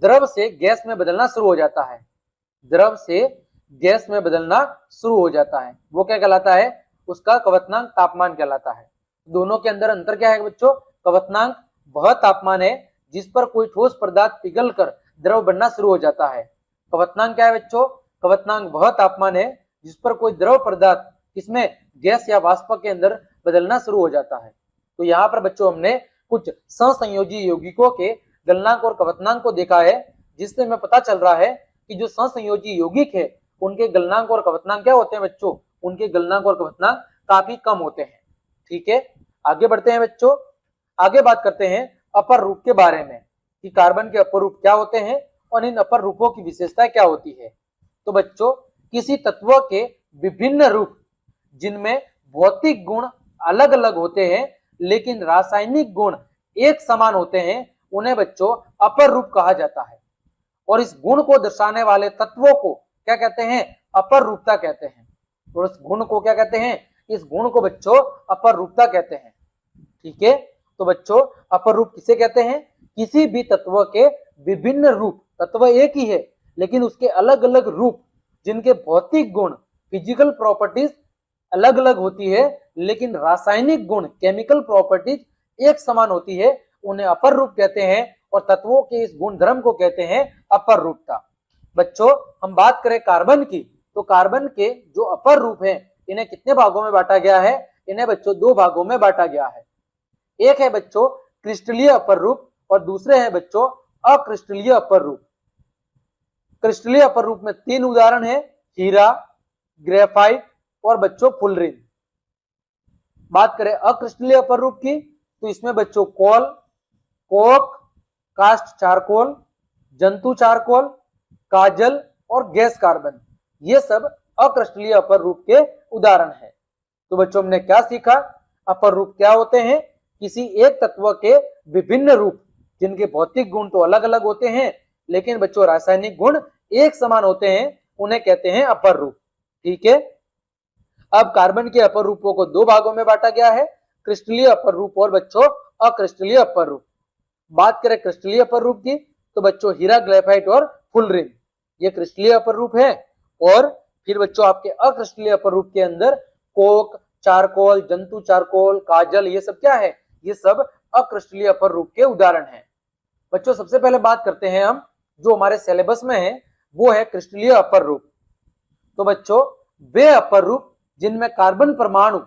द्रव से गैस में बदलना शुरू हो जाता है। द्रव से गैस में बदलना शुरू हो जाता है, वो क्या कहलाता है? उसका कवतनांक तापमान कहलाता है। दोनों के अंदर अंतर क्या है बच्चों? कवतनांक वह तापमान है जिस पर कोई ठोस पदार्थ पिघलकर द्रव बनना शुरू हो जाता है। कवतनांक क्या है बच्चों? कवतनांक वह तापमान है जिस पर कोई द्रव पदार्थ किसमें? गैस या वाष्प के अंदर बदलना शुरू हो जाता है। तो यहाँ पर बच्चों हमने कुछ सहसंयोजी यौगिकों के गलनांक और कवतनांक को देखा है, जिससे हमें पता चल रहा है कि जो सहसंयोजी यौगिक है उनके गलनांक और कवतनांक क्या होते हैं बच्चों? उनके गलनांक और कवतनांक काफी कम होते हैं। ठीक है, आगे बढ़ते हैं बच्चों। आगे बात करते हैं अपर रूप के बारे में कि कार्बन के अपर रूप क्या होते हैं और इन अपर रूपों की विशेषता क्या होती है। तो बच्चों किसी तत्व के विभिन्न रूप जिनमें भौतिक गुण अलग अलग होते हैं लेकिन रासायनिक गुण एक समान होते हैं, उन्हें बच्चों अपर रूप कहा जाता है। और इस गुण को दर्शाने वाले तत्वों को क्या कहते हैं? अपर रूपता कहते हैं। और इस गुण को क्या कहते हैं? इस गुण को बच्चों अपर रूपता कहते हैं। ठीक है, तो बच्चों अपर रूप किसे कहते हैं? किसी भी तत्व के विभिन्न रूप, तत्व एक ही है लेकिन उसके अलग अलग रूप जिनके भौतिक गुण, फिजिकल प्रॉपर्टीज अलग अलग होती है लेकिन रासायनिक गुण, केमिकल प्रॉपर्टीज एक समान होती है, उन्हें अपर रूप कहते हैं। और तत्वों के इस गुणधर्म को कहते हैं अपर रूपता। बच्चों हम बात करें कार्बन की, तो कार्बन के जो अपर रूप हैं इन्हें कितने भागों में बांटा गया है? इन्हें बच्चों दो भागों में बांटा गया है। एक है बच्चों क्रिस्टलीय अपर रूप और दूसरे है बच्चों अक्रिस्टलीय अपर रूप। क्रिस्टलीय अपर रूप में तीन उदाहरण है, हीरा, ग्रेफाइट और बच्चों फुलरिन। बात करें अक्रिस्टलीय अपर रूप की, तो इसमें बच्चों कोल, कोक, कास्ट चारकोल, जंतु चारकोल, काजल और गैस कार्बन, ये सब अक्रिस्टलीय अपर रूप के उदाहरण है। तो बच्चों हमने क्या सीखा? अपर रूप क्या होते हैं? किसी एक तत्व के विभिन्न रूप जिनके भौतिक गुण तो अलग अलग होते हैं लेकिन बच्चों रासायनिक गुण एक समान होते हैं, उन्हें कहते हैं अपर रूप। ठीक है, अब कार्बन के अपर रूपों को दो भागों में बांटा गया है, क्रिस्टलीय अपर रूप और बच्चों अक्रिस्टलीय अपर रूप। बात करें क्रिस्टलीय अपर रूप की, तो बच्चों हीरा, ग्रेफाइट और फुलरिन ये क्रिस्टलीय अपर रूप है। और फिर बच्चों आपके अक्रिस्टलीय अपर रूप के अंदर कोक, चारकोल, जंतु चारकोल, काजल, ये सब क्या है? ये सब अक्रिस्टलीय अपर रूप के उदाहरण हैं। बच्चों सबसे पहले बात करते हैं हम, जो हमारे सिलेबस में है वो है क्रिस्टलीय अपर रूप। तो बच्चों वे अपर रूप जिनमें कार्बन परमाणु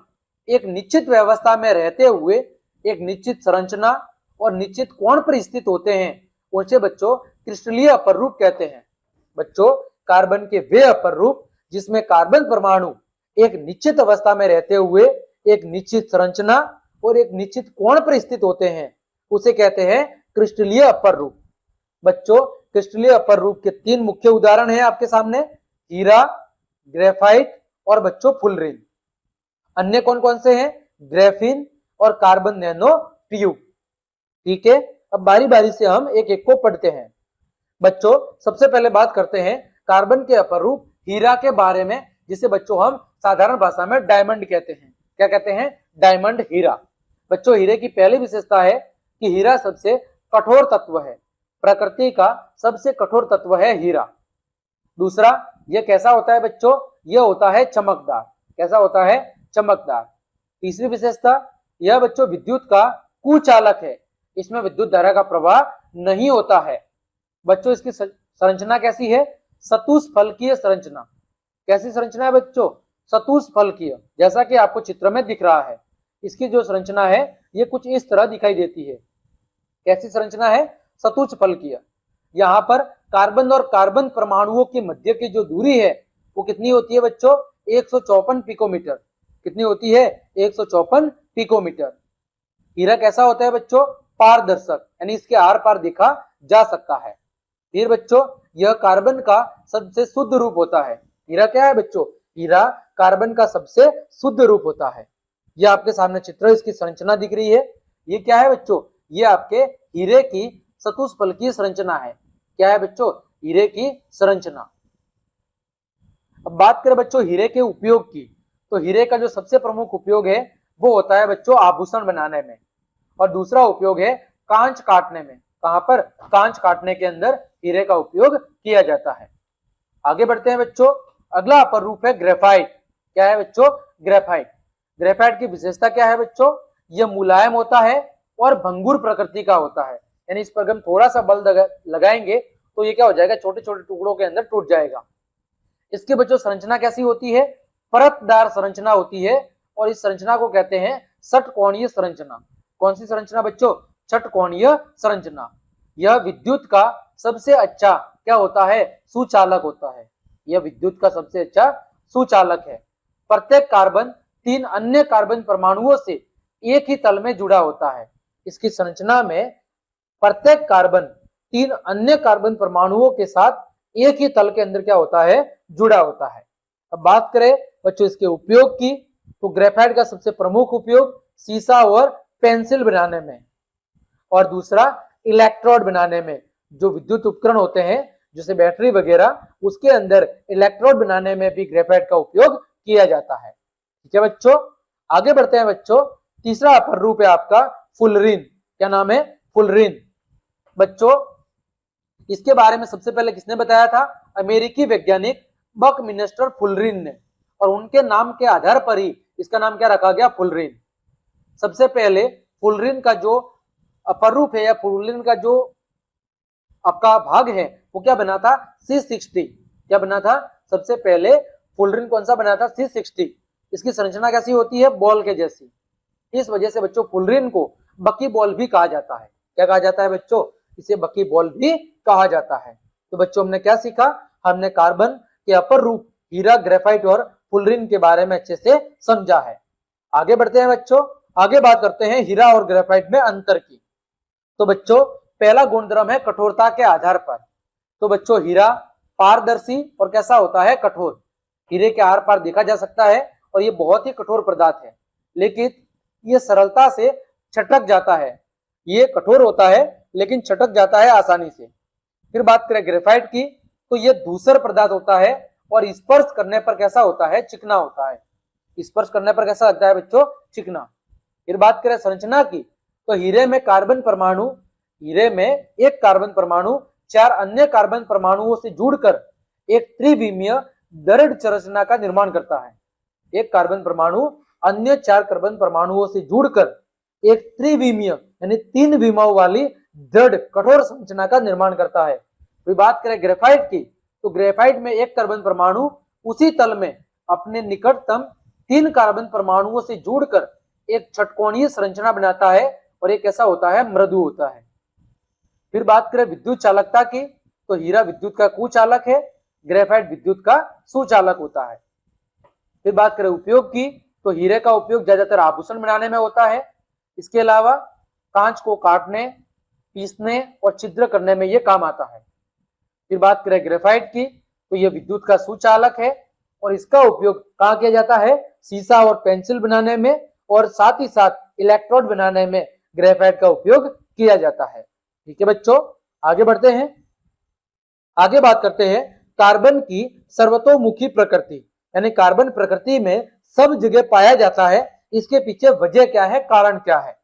एक निश्चित व्यवस्था में रहते हुए एक निश्चित संरचना और निश्चित कोण पर स्थित होते हैं, उसे बच्चों क्रिस्टलीय अपर रूप कहते हैं। बच्चों कार्बन के वे अपर रूप जिसमें कार्बन परमाणु एक निश्चित अवस्था में रहते हुए एक निश्चित संरचना और एक निश्चित कोण पर स्थित होते हैं, उसे कहते हैं क्रिस्टलीय अपर रूप। बच्चों क्रिस्टलीय अपर रूप के तीन मुख्य उदाहरण हैं आपके सामने, हीरा, ग्रेफाइट और बच्चों फुलरिन। अन्य कौन कौन से हैं? ग्रेफिन और कार्बन नैनो ट्यूब। ठीक है, अब बारी बारी से हम एक एक को पढ़ते हैं। बच्चों सबसे पहले बात करते हैं कार्बन के अपर रूप हीरा के बारे में, जिसे बच्चों हम साधारण भाषा में डायमंड कहते हैं। क्या कहते हैं? डायमंड, हीरा। बच्चों हीरे की पहली विशेषता है कि हीरा सबसे कठोर तत्व है। प्रकृति का सबसे कठोर तत्व है हीरा। दूसरा, यह कैसा होता है बच्चों? यह होता है चमकदार। कैसा होता है? चमकदार। तीसरी विशेषता, यह बच्चों विद्युत का कुचालक है। इसमें विद्युत धारा का प्रवाह नहीं होता है। बच्चों इसकी संरचना कैसी है? चतुष्फलकीय संरचना। कैसी संरचना है बच्चों? चतुष्फलकीय, जैसा कि आपको चित्र में दिख रहा है। इसकी जो संरचना है ये कुछ इस तरह दिखाई देती है। कैसी संरचना है? चतुष्फलकीय। यहाँ पर कार्बन और कार्बन परमाणुओं के मध्य की जो दूरी है वो कितनी होती है बच्चों? 154 पिकोमीटर। कितनी होती है? 154 पिकोमीटर। हीरा कैसा होता है बच्चों? पारदर्शक, यानी इसके आर पार देखा जा सकता है। फिर बच्चों यह कार्बन का सबसे शुद्ध रूप होता है। हीरा क्या है बच्चों? हीरा कार्बन का सबसे शुद्ध रूप होता है। यह आपके सामने चित्र, इसकी संरचना दिख रही है। ये क्या है बच्चों? ये आपके हीरे की चतुष्फलकीय संरचना है। क्या है बच्चों? हीरे की संरचना। अब बात करें बच्चों हीरे के उपयोग की, तो हीरे का जो सबसे प्रमुख उपयोग है वो होता है बच्चों आभूषण बनाने में, और दूसरा उपयोग है कांच काटने में। कहां पर? कांच काटने के अंदर हीरे का उपयोग किया जाता है। आगे बढ़ते हैं बच्चों। अगला अपर रूप है ग्रेफाइट। क्या है बच्चों? ग्रेफाइट। ग्रेफाइट की विशेषता क्या है बच्चों? यह मुलायम होता है और भंगुर प्रकृति का होता है, यानी इस पर हम थोड़ा सा बल लगाएंगे तो ये क्या हो जाएगा? छोटे छोटे टुकड़ों के अंदर टूट जाएगा। इसके बच्चों संरचना कैसी होती है? परतदार संरचना होती है, और इस संरचना को कहते हैं षटकोणीय संरचना। कौन सी संरचना बच्चों? षटकोणीय संरचना। यह विद्युत का सबसे अच्छा क्या होता है? सुचालक होता है। यह विद्युत का सबसे अच्छा सुचालक है। प्रत्येक कार्बन 3 अन्य कार्बन परमाणुओं से एक ही तल में जुड़ा होता है। इसकी संरचना में प्रत्येक कार्बन 3 अन्य कार्बन परमाणुओं के साथ एक ही तल के अंदर क्या होता है? जुड़ा होता है। अब बात करें बच्चों इसके उपयोग की, तो ग्रेफाइट का सबसे प्रमुख उपयोग सीसा और पेंसिल बनाने में, और दूसरा इलेक्ट्रोड बनाने में। जो विद्युत उपकरण होते हैं जैसे बैटरी वगैरह, उसके अंदर इलेक्ट्रोड बनाने में भी ग्रेफाइट का उपयोग किया जाता है। ठीक है बच्चों, आगे बढ़ते हैं बच्चों। तीसरा अपर रूप है आपका फुलरीन। क्या नाम है? फुलरीन। बच्चों इसके बारे में सबसे पहले किसने बताया था? अमेरिकी वैज्ञानिक बकमिंस्टर फुलरीन ने, और उनके नाम के आधार पर ही इसका नाम क्या रखा गया? फुलरीन। सबसे पहले फुलरीन का जो अपर रूप है या फुलरीन का जो आपका भाग है वो क्या बना था? C60। क्या बना था? सबसे पहले फुलरीन कौन सा बना था? C60। इसकी संरचना कैसी होती है? बॉल के जैसी। इस वजह से बच्चों फुलरीन को बकी बॉल भी कहा जाता है। क्या कहा जाता है बच्चों? इसे बकी बॉल भी कहा जाता है। तो बच्चों हमने क्या सीखा? हमने कार्बन के अपर रूप हीरा, ग्रेफाइट और फुलरीन के बारे में अच्छे से समझा है। आगे बढ़ते हैं बच्चों। आगे बात करते हैं हीरा और ग्रेफाइट में अंतर की। तो बच्चों पहला गुणधर्म है कठोरता के आधार पर। तो बच्चों हीरा पारदर्शी और कैसा होता है? कठोर। हीरे के आर पार देखा जा सकता है और ये बहुत ही कठोर पदार्थ है, लेकिन ये सरलता से छटक जाता है। ये कठोर होता है लेकिन छटक जाता है आसानी से। फिर बात करें ग्रेफाइट की, तो ये धूसर पदार्थ होता है और स्पर्श करने पर कैसा होता है? चिकना होता है। स्पर्श करने पर कैसा लगता है बच्चों? चिकना। फिर बात करें संरचना की, तो हीरे में एक कार्बन परमाणु 4 अन्य कार्बन परमाणुओं से जुड़कर एक त्रिविमीय दृढ़ संरचना का निर्माण करता है। एक कार्बन परमाणु अन्य 4 कार्बन परमाणुओं से जुड़कर एक त्रिविमीय यानी 3 विमाओं वाली दृढ़ कठोर संरचना का निर्माण करता है। फिर बात करें ग्रेफाइट की, तो ग्रेफाइट में एक कार्बन परमाणु उसी तल में अपने निकटतम 3 कार्बन परमाणुओं से जुड़कर एक षटकोणीय संरचना बनाता है, और एक कैसा होता है? मृदु होता है। फिर बात करें विद्युत चालकता की, तो हीरा विद्युत का कुचालक है, ग्रेफाइट विद्युत का सुचालक होता है। फिर बात करें उपयोग की, तो हीरे का उपयोग ज्यादातर आभूषण बनाने में होता है। इसके अलावा कांच को काटने, पीसने और छिद्र करने में यह काम आता है। फिर बात करें ग्रेफाइट की, तो यह विद्युत का सुचालक है और इसका उपयोग कहाँ किया जाता है? सीसा और पेंसिल बनाने में, और साथ ही साथ इलेक्ट्रोड बनाने में ग्रेफाइट का उपयोग किया जाता है। ठीक है बच्चों, आगे बढ़ते हैं। आगे बात करते हैं कार्बन की सर्वतोमुखी प्रकृति, यानी कार्बन प्रकृति में सब जगह पाया जाता है। इसके पीछे वजह क्या है? कारण क्या है?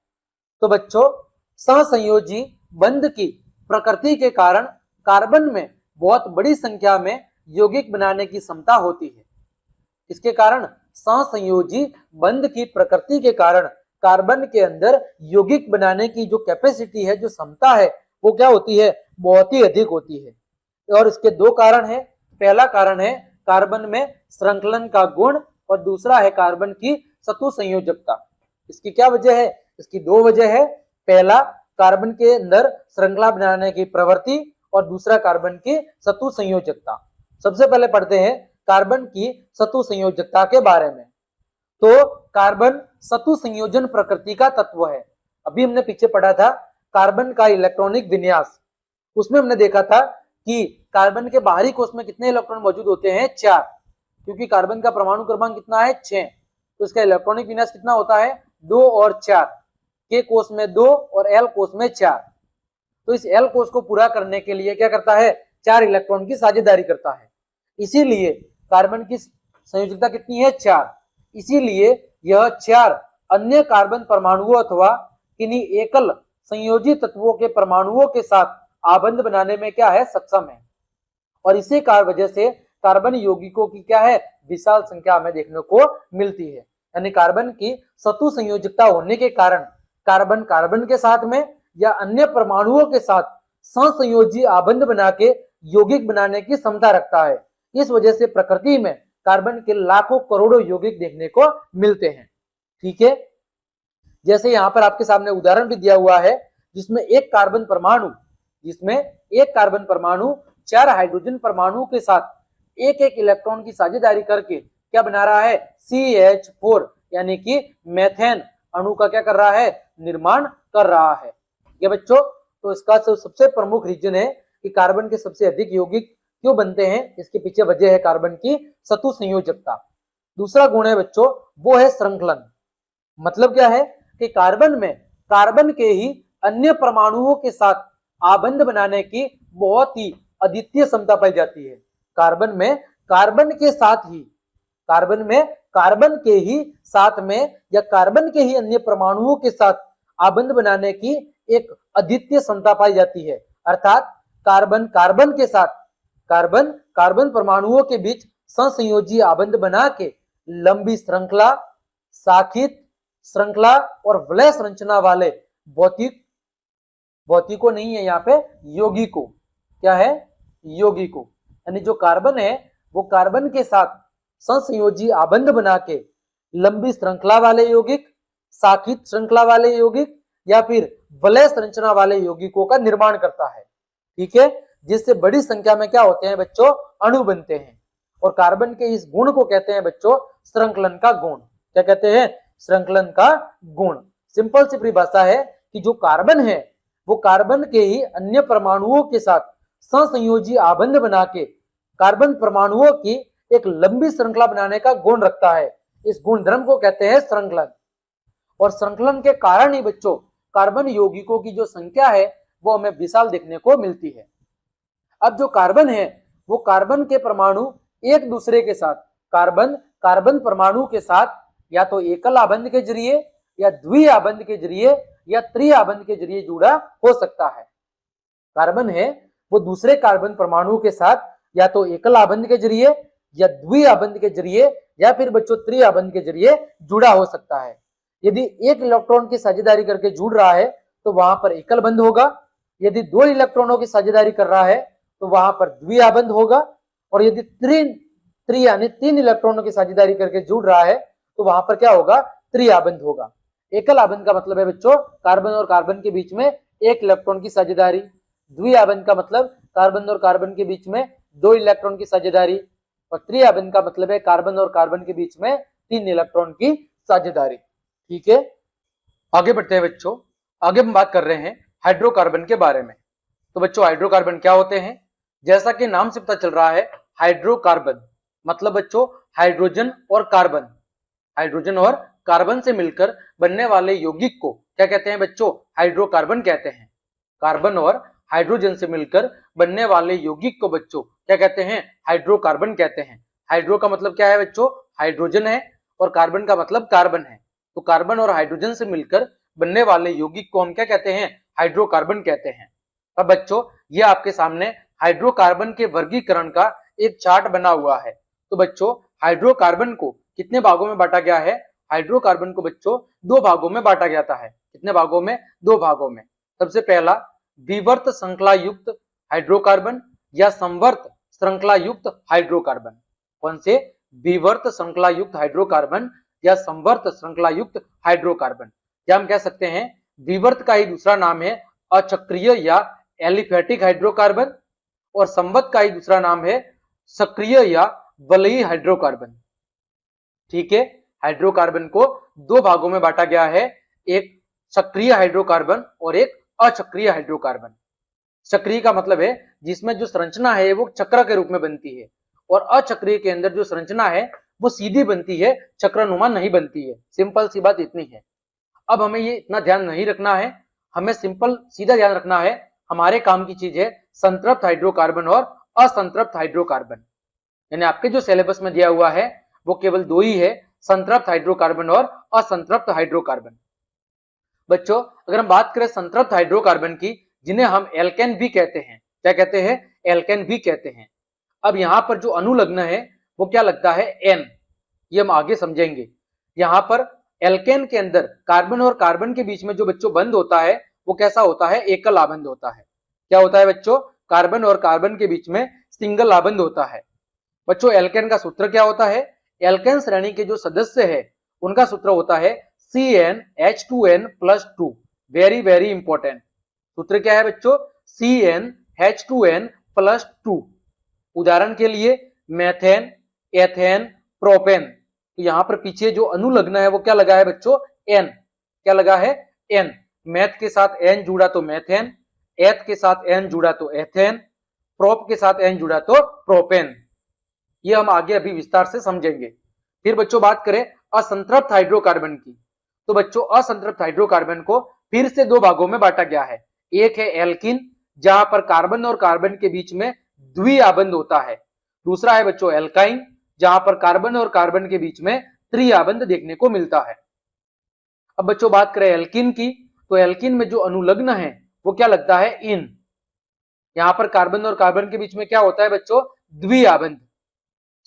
तो बच्चों सहसंयोजी बंध की प्रकृति के कारण कार्बन में बहुत बड़ी संख्या में यौगिक बनाने की क्षमता होती है। इसके कारण सहसंयोजी बंध की प्रकृति के कारण कार्बन के अंदर यौगिक बनाने की जो कैपेसिटी है, जो क्षमता है, वो क्या होती है, बहुत ही अधिक होती है। और इसके दो कारण है। पहला कारण है कार्बन में श्रृंखलन का गुण और दूसरा है कार्बन की सतु संयोजकता। इसकी क्या वजह है? इसकी दो वजह है। पहला, कार्बन के अंदर श्रृंखला बनाने की प्रवृत्ति और दूसरा कार्बन की सतु संयोजकता। सबसे पहले पढ़ते हैं कार्बन की सतु संयोजकता के बारे में। तो कार्बन सतु संयोजन प्रकृति का तत्व है। अभी हमने पीछे पढ़ा था कार्बन का इलेक्ट्रॉनिक विन्यास, उसमें हमने देखा था कि कार्बन के बाहरी कोश में कितने इलेक्ट्रॉन मौजूद होते हैं? 4, क्योंकि कार्बन का परमाणु क्रमांक कितना है? 6। तो इसका इलेक्ट्रॉनिक विन्यास कितना होता है? 2 और 4। के कोश में 2 और एल कोश में 4। तो इस एल कोश को पूरा करने के लिए क्या करता है? 4 इलेक्ट्रॉन की साझेदारी करता है। इसीलिए कार्बन की संयोजकता कितनी है? 4। इसीलिए यह 4 अन्य कार्बन परमाणुओं अथवा किन्हीं एकल संयोजी तत्वों के परमाणुओं के साथ आबंध बनाने में क्या है? सक्षम है। और इसी वजह से कार्बन यौगिकों की क्या है? विशाल संख्या हमें देखने को मिलती है। यानी कार्बन की सतु संयोजकता होने के कारण कार्बन कार्बन के साथ में या अन्य परमाणुओं के साथ सहसंयोजी आबंध बना के यौगिक बनाने की क्षमता रखता है। इस वजह से प्रकृति में कार्बन के लाखों करोड़ों यौगिक देखने को मिलते हैं। ठीक है, जैसे यहाँ पर आपके सामने उदाहरण भी दिया हुआ है जिसमें एक कार्बन परमाणु 4 हाइड्रोजन परमाणु के साथ एक एक इलेक्ट्रॉन की साझेदारी करके क्या बना रहा है? CH4 यानी कि मेथेन अणु का क्या कर रहा है? निर्माण कर रहा है। ये बच्चों, तो इसका सबसे प्रमुख रीजन है कि कार्बन के सबसे अधिक यौगिक क्यों बनते हैं, इसके पीछे वजह है कार्बन की सतु संयोजकता। दूसरा गुण है बच्चों, वो है श्रृंखलन। मतलब क्या है कि कार्बन में कार्बन के ही अन्य परमाणुओं के साथ आबंध बनाने की बहुत ही अद्वितीय क्षमता पाई जाती है। कार्बन में कार्बन के ही साथ में या कार्बन के ही अन्य परमाणुओं के साथ आबंध बनाने की एक अद्वितीय क्षमता पाई जाती है। अर्थात कार्बन कार्बन परमाणुओं के बीच सहसंयोजी आबंध बना के लंबी श्रृंखला, शाखित श्रृंखला और वलय संरचना वाले भौतिकों नहीं है यहाँ पे, यौगिकों। क्या है? यौगिकों। यानी जो कार्बन है वो कार्बन के साथ सहसंयोजी आबंध बना के लंबी श्रृंखला वाले यौगिक, शाखित श्रृंखला वाले यौगिक या फिर वलय संरचना वाले यौगिकों का निर्माण करता है। ठीक है, जिससे बड़ी संख्या में क्या होते हैं बच्चों? अणु बनते हैं। और कार्बन के इस गुण को कहते हैं बच्चों श्रृंखलन का गुण। क्या कहते हैं? श्रृंखलन का गुण। सिंपल सी परिभाषा है कि जो कार्बन है वो कार्बन के ही अन्य परमाणुओं के साथ सहसंयोजी आबंध बना के कार्बन परमाणुओं की एक लंबी श्रृंखला बनाने का गुण रखता है। इस गुण धर्म को कहते हैं श्रृंखलन। और श्रृंखलन के कारण ही बच्चों कार्बन यौगिकों की जो संख्या है वो हमें विशाल देखने को मिलती है। अब जो कार्बन है वो कार्बन के परमाणु एक दूसरे के साथ कार्बन परमाणु के साथ या तो एकल आबंध के जरिए या द्वि आबंध के जरिए या त्रि आबंध के जरिए जुड़ा हो सकता है। कार्बन है वो दूसरे कार्बन परमाणु के साथ या तो एकल आबंध के जरिए या द्वि आबंध के जरिए या फिर बच्चों त्रि आबंध के जरिए जुड़ा हो सकता है। यदि एक इलेक्ट्रॉन की साझेदारी करके जुड़ रहा है तो वहां पर एकल बंध होगा। यदि 2 इलेक्ट्रॉनों की साझेदारी कर रहा है तो वहां पर द्विआबंध होगा। और यदि यानी 3 इलेक्ट्रॉनों की साझेदारी करके जुड़ रहा है तो वहां पर क्या होगा? त्रिआबंध होगा। एकल आबंध का मतलब है बच्चों कार्बन और कार्बन के बीच में एक इलेक्ट्रॉन की साझेदारी। द्विआबंध का मतलब कार्बन और कार्बन के बीच में 2 इलेक्ट्रॉन की साझेदारी। और त्रिआबंध का मतलब है कार्बन और कार्बन के बीच में 3 इलेक्ट्रॉन की साझेदारी। ठीक है, आगे बढ़ते हैं बच्चों। आगे हम बात कर रहे हैं हाइड्रोकार्बन के बारे में। तो बच्चों हाइड्रोकार्बन क्या होते हैं? जैसा कि नाम से पता चल रहा है हाइड्रोकार्बन मतलब बच्चों हाइड्रोजन और कार्बन। हाइड्रोजन और कार्बन से मिलकर बनने वाले यौगिक को क्या कहते हैं बच्चों? हाइड्रोकार्बन कहते हैं। कार्बन और हाइड्रोजन से मिलकर बनने वाले यौगिक को बच्चों क्या कहते हैं? हाइड्रोकार्बन कहते हैं। हाइड्रो का मतलब क्या है बच्चों? हाइड्रोजन है और कार्बन का मतलब कार्बन है। तो कार्बन और हाइड्रोजन से मिलकर बनने वाले यौगिक को हम क्या कहते हैं? हाइड्रोकार्बन कहते हैं। अब बच्चों ये आपके सामने हाइड्रोकार्बन के वर्गीकरण का एक चार्ट बना हुआ है। तो बच्चों हाइड्रोकार्बन को कितने भागों में बांटा गया है? हाइड्रोकार्बन को बच्चों दो भागों में बांटा गया है। कितने भागों में? दो भागों में। सबसे पहला विवर्त श्रृंखला युक्त हाइड्रोकार्बन या संवर्त श्रृंखला युक्त हाइड्रोकार्बन। कौन से? विवर्त श्रृंखला युक्त हाइड्रोकार्बन या संवर्त श्रृंखला युक्त हाइड्रोकार्बन। या हम कह सकते हैं विवर्त का ही दूसरा नाम है अचक्रीय या एलिफेटिक हाइड्रोकार्बन, और संवर्त का ही दूसरा नाम है सक्रिय या वलयी हाइड्रोकार्बन। ठीक है, हाइड्रोकार्बन को दो भागों में बांटा गया है, एक सक्रिय हाइड्रोकार्बन और एक अचक्रिय हाइड्रोकार्बन। सक्रिय का मतलब है जिसमें जो संरचना है वो चक्र के रूप में बनती है, और अचक्रिय के अंदर जो संरचना है वो सीधी बनती है, चक्रनुमा नहीं बनती है। सिंपल सी बात इतनी है। अब हमें ये इतना ध्यान नहीं रखना है, हमें सिंपल सीधा ध्यान रखना है, हमारे काम की चीज है संतृप्त हाइड्रोकार्बन और असंतृप्त हाइड्रोकार्बन। यानी आपके जो सिलेबस में दिया हुआ है वो केवल दो ही है, संतृप्त हाइड्रोकार्बन और असंतृप्त हाइड्रोकार्बन। बच्चों अगर हम बात करें संतृप्त हाइड्रोकार्बन की, जिन्हें हम एल्केन भी कहते हैं, क्या कहते हैं? एल्केन भी कहते हैं। अब यहाँ पर जो अनुलग्न है वो क्या लगता है? एन। ये हम आगे समझेंगे। यहाँ पर एल्केन के अंदर कार्बन और कार्बन के बीच में जो बच्चों बंध होता है वो कैसा होता है? एकल आबंध होता है। क्या होता है बच्चों? कार्बन और कार्बन के बीच में सिंगल आबंध होता है। बच्चों एल्केन का सूत्र क्या होता है? एल्केन श्रेणी के जो सदस्य है उनका सूत्र होता है CnH2n+2। वेरी वेरी इंपॉर्टेंट सूत्र क्या है बच्चों? CnH2n+2। उदाहरण के लिए मेथेन, एथेन, प्रोपेन। तो यहां पर पीछे जो अनुलग्न है वो क्या लगा है बच्चों? एन। क्या लगा है? एन। मैथ के साथ एन जुड़ा तो मेथेन, एथ के साथ एन जुड़ा तो एथेन, प्रोप के साथ एन जुड़ा तो प्रोपेन। ये हम आगे अभी विस्तार से समझेंगे। फिर बच्चों बात करें असंतृप्त हाइड्रोकार्बन की, तो बच्चों असंतृप्त हाइड्रोकार्बन को फिर से दो भागों में बांटा गया है। एक है एल्किन, जहां पर कार्बन और कार्बन के बीच में द्विआबंध होता है। दूसरा है बच्चों एल्काइन, जहां पर कार्बन और कार्बन के बीच में त्रिआबंध देखने को मिलता है। अब बच्चों बात करें एल्किन की, तो एल्किन में जो अनुलग्न है वो क्या लगता है? इन। यहां पर कार्बन और कार्बन के बीच में क्या होता है बच्चों? द्विआबंध।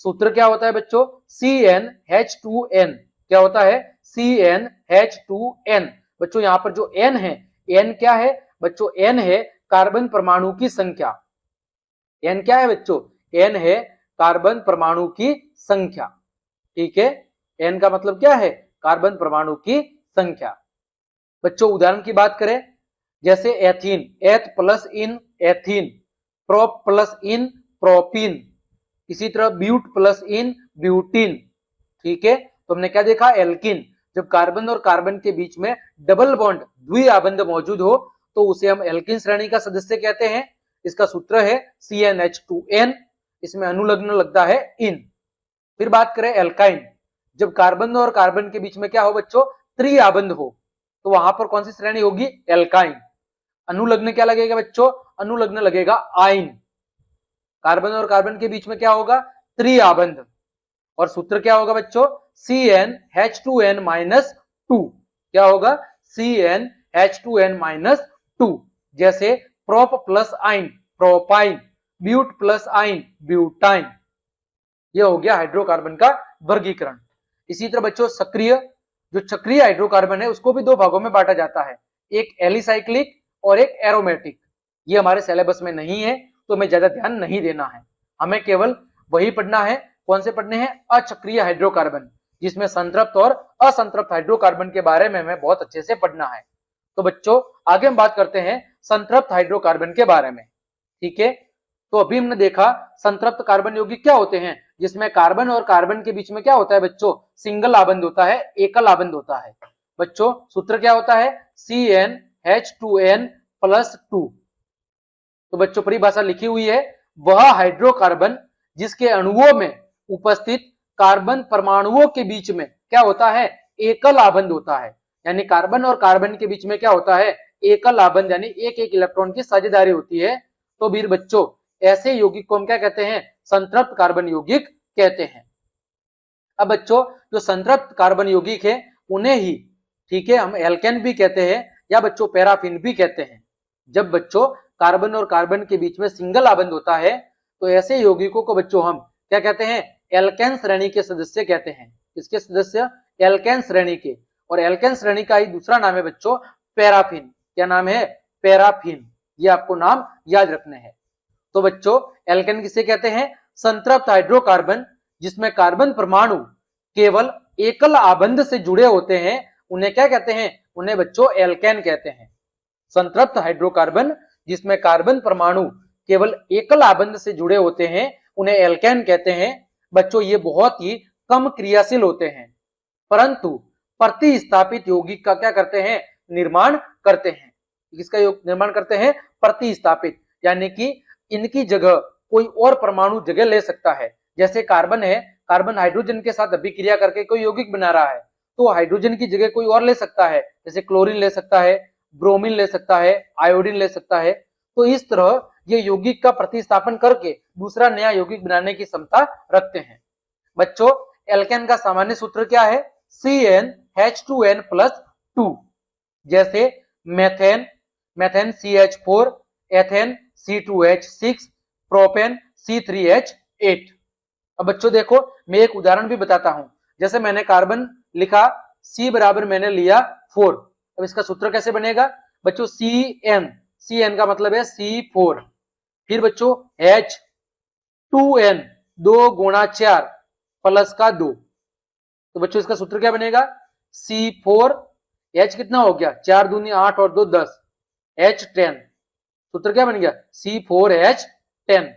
सूत्र क्या होता है बच्चों? CnH2n। क्या होता है? CnH2n। बच्चों यहां पर जो n है, n क्या है बच्चों? n है कार्बन परमाणु की संख्या। n क्या है बच्चों? n है कार्बन परमाणु की संख्या। ठीक है, n का मतलब क्या है? कार्बन परमाणु की संख्या। बच्चों उदाहरण की बात करें, जैसे एथीन, एथ प्लस इन ethene, prop plus ene propene, इसी तरह ब्यूट प्लस इन ब्यूटीन। ठीक है, तो हमने क्या देखा? एल्किन, जब कार्बन और कार्बन के बीच में डबल बॉन्ड द्विआबंध मौजूद हो तो उसे हम एल्किन श्रेणी का सदस्य कहते हैं। इसका सूत्र है CnH2n। इसमें अनुलग्न लगता है इन। फिर बात करें एल्काइन, जब कार्बन और कार्बन के बीच में क्या हो बच्चों? त्रिआबंध हो, तो वहां पर कौन सी श्रेणी होगी? एल्काइन। अनुलग्न क्या लगेगा बच्चों? अनुलग्न लगेगा आइन। कार्बन और कार्बन के बीच में क्या होगा? त्रिआबंध। और सूत्र क्या होगा बच्चों? CnH2n-2। क्या होगा? CnH2n-2। जैसे prop plus yne propyne, but plus yne butyne. यह हो गया हाइड्रोकार्बन का वर्गीकरण। इसी तरह बच्चों सक्रिय, जो चक्रीय हाइड्रोकार्बन है उसको भी दो भागों में बांटा जाता है, एक एलिसाइक्लिक और एक एरोमेटिक। ये हमारे सिलेबस में नहीं है तो हमें ज्यादा ध्यान नहीं देना है, हमें केवल वही पढ़ना है। कौन से पढ़ने हैं? अचक्रीय हाइड्रोकार्बन, जिसमें संतृप्त और असंतृप्त हाइड्रोकार्बन के बारे में हमें बहुत अच्छे से पढ़ना है। तो बच्चों आगे हम बात करते हैं संतृप्त हाइड्रोकार्बन के बारे में। ठीक है, तो अभी हमने देखा संतृप्त कार्बन यौगिक क्या होते हैं, जिसमें कार्बन और कार्बन के बीच में क्या होता है बच्चों? सिंगल आबंध होता है, एकल आबंध होता है। बच्चों सूत्र क्या होता है? CnH2n+2। तो बच्चों परिभाषा लिखी हुई है, वह हाइड्रोकार्बन जिसके अणुओं में उपस्थित कार्बन परमाणुओं के बीच में क्या होता है? एकल आबंध होता है। यानी कार्बन और कार्बन के बीच में क्या होता है? एकल आबंध, यानी एक एक इलेक्ट्रॉन की साझेदारी होती है। तो फिर बच्चों ऐसे यौगिक को हम क्या कहते हैं? संतृप्त कार्बन यौगिक कहते हैं। अब बच्चों जो संतृप्त कार्बन यौगिक है उन्हें ही, ठीक है, हम एल्केन भी कहते हैं या बच्चों पैराफिन भी कहते हैं। जब बच्चों कार्बन और कार्बन के बीच में सिंगल आबंध होता है तो ऐसे यौगिकों को बच्चों हम क्या कहते हैं, एल्केन श्रेणी के सदस्य कहते हैं। किसके सदस्य, एल्केन श्रेणी के। और एल्केन श्रेणी का ही दूसरा नाम है बच्चों पैराफिन। क्या नाम है, पैराफिन। ये आपको नाम याद रखने हैं। तो बच्चों एल्केन किसे कहते हैं, संतृप्त हाइड्रोकार्बन जिसमें कार्बन परमाणु केवल एकल आबंध से जुड़े होते हैं, उन्हें क्या कहते हैं, उन्हें बच्चों एल्केन कहते हैं। संतृप्त हाइड्रोकार्बन जिसमें कार्बन परमाणु केवल एकल आबंध से जुड़े होते हैं, उन्हें एल्केन कहते हैं। बच्चों ये बहुत ही कम क्रियाशील होते हैं, परंतु प्रतिस्थापित यौगिक का क्या करते हैं, निर्माण करते हैं। किसका निर्माण करते हैं, प्रतिस्थापित, यानी कि इनकी जगह कोई और परमाणु जगह ले सकता है। जैसे कार्बन है, कार्बन हाइड्रोजन के साथ अभिक्रिया करके कोई यौगिक बना रहा है, तो हाइड्रोजन की जगह कोई और ले सकता है, जैसे क्लोरीन ले सकता है, ब्रोमीन ले सकता है, आयोडीन ले सकता है। तो इस तरह ये यौगिक का प्रतिस्थापन करके दूसरा नया यौगिक बनाने की क्षमता रखते हैं। बच्चों एल्केन का सामान्य सूत्र क्या है, CnH2n+2। जैसे methane, methane CH4, ethane C2H6, propane C3H8। अब बच्चों देखो मैं एक उदाहरण भी बताता हूं। जैसे मैंने कार्बन लिखा, C बराबर मैंने लिया 4। अब इसका सूत्र कैसे बनेगा बच्चों, CN का मतलब है C4। फिर बच्चों H2N 2 गुणा 4 प्लस का 2। तो बच्चों इसका सूत्र क्या बनेगा, C4 H कितना हो गया, 4 दूनी 8 और 2 10, H10। सूत्र क्या बन गया, C4H10।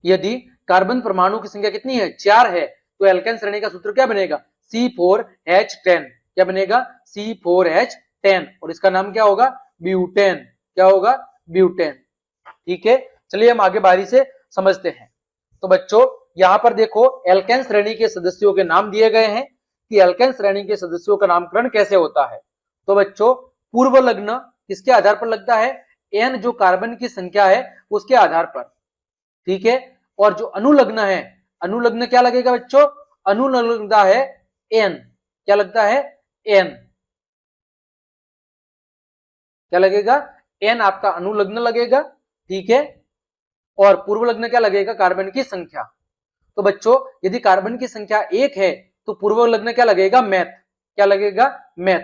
यदि कार्बन परमाणु की संख्या कितनी है, 4 है, तो एल्केन श्रेणी का सूत्र क्या बनेगा, C4H10। क्या बनेगा, C4H10। और इसका नाम क्या होगा, ब्यूटेन। क्या होगा, ब्यूटेन। ठीक है, चलिए हम आगे बारी से समझते हैं। तो बच्चों यहां पर देखो एल्केन श्रेणी के सदस्यों के नाम दिए गए हैं कि एल्केन श्रेणी के सदस्यों का नामकरण कैसे होता है। तो बच्चों पूर्व लग्न किसके आधार पर लगता है, एन जो कार्बन की संख्या है उसके आधार पर। ठीक है, और जो अनुलग्न है, अनुलग्न क्या लगेगा बच्चों, अनुलग्न लगता है एन। क्या लगता है, एन। क्या लगेगा, एन आपका अनुलग्न लगेगा। ठीक है, और पूर्व लग्न क्या लगेगा, कार्बन की संख्या। तो बच्चों यदि कार्बन की संख्या 1 है तो पूर्व लग्न क्या लगेगा, मैथ। क्या लगेगा, मैथ।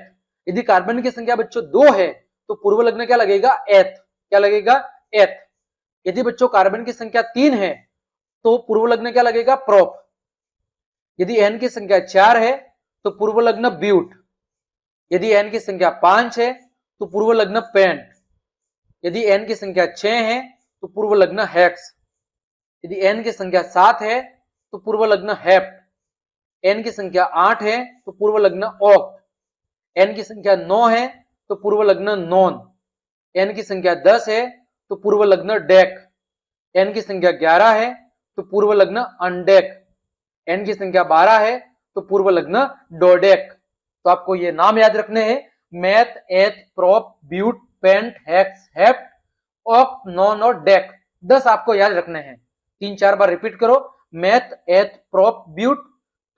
यदि कार्बन की संख्या बच्चों 2 है तो पूर्व लग्न क्या लगेगा, एथ। क्या लगेगा, एथ। यदि बच्चों कार्बन की संख्या 3 है तो पूर्व लग्न क्या लगेगा, प्रोप। यदि एन की संख्या 4 है तो पूर्व लग्न ब्यूट। यदि एन की संख्या 5 है तो पूर्व लग्न पेंट। यदि एन की संख्या 6 है तो पूर्व लग्न हेक्स। यदि एन की संख्या 7 है तो पूर्व लग्न हेप्ट। एन की संख्या 8 है तो पूर्व लग्न ऑक्ट। एन की संख्या 9 है तो पूर्व लग्न नॉन। एन की संख्या 10 है तो पूर्व लग्न डेक। एन की संख्या 11 है तो पूर्व लग्न अनडेक। एन की संख्या 12 है तो पूर्व लग्न डोडेक। तो आपको ये नाम याद रखने हैं, meth, eth, prop, but, pent, hex, hept, oct, non और डेक। 10 आपको याद रखने हैं। 3-4 बार रिपीट करो, meth, eth, prop, but,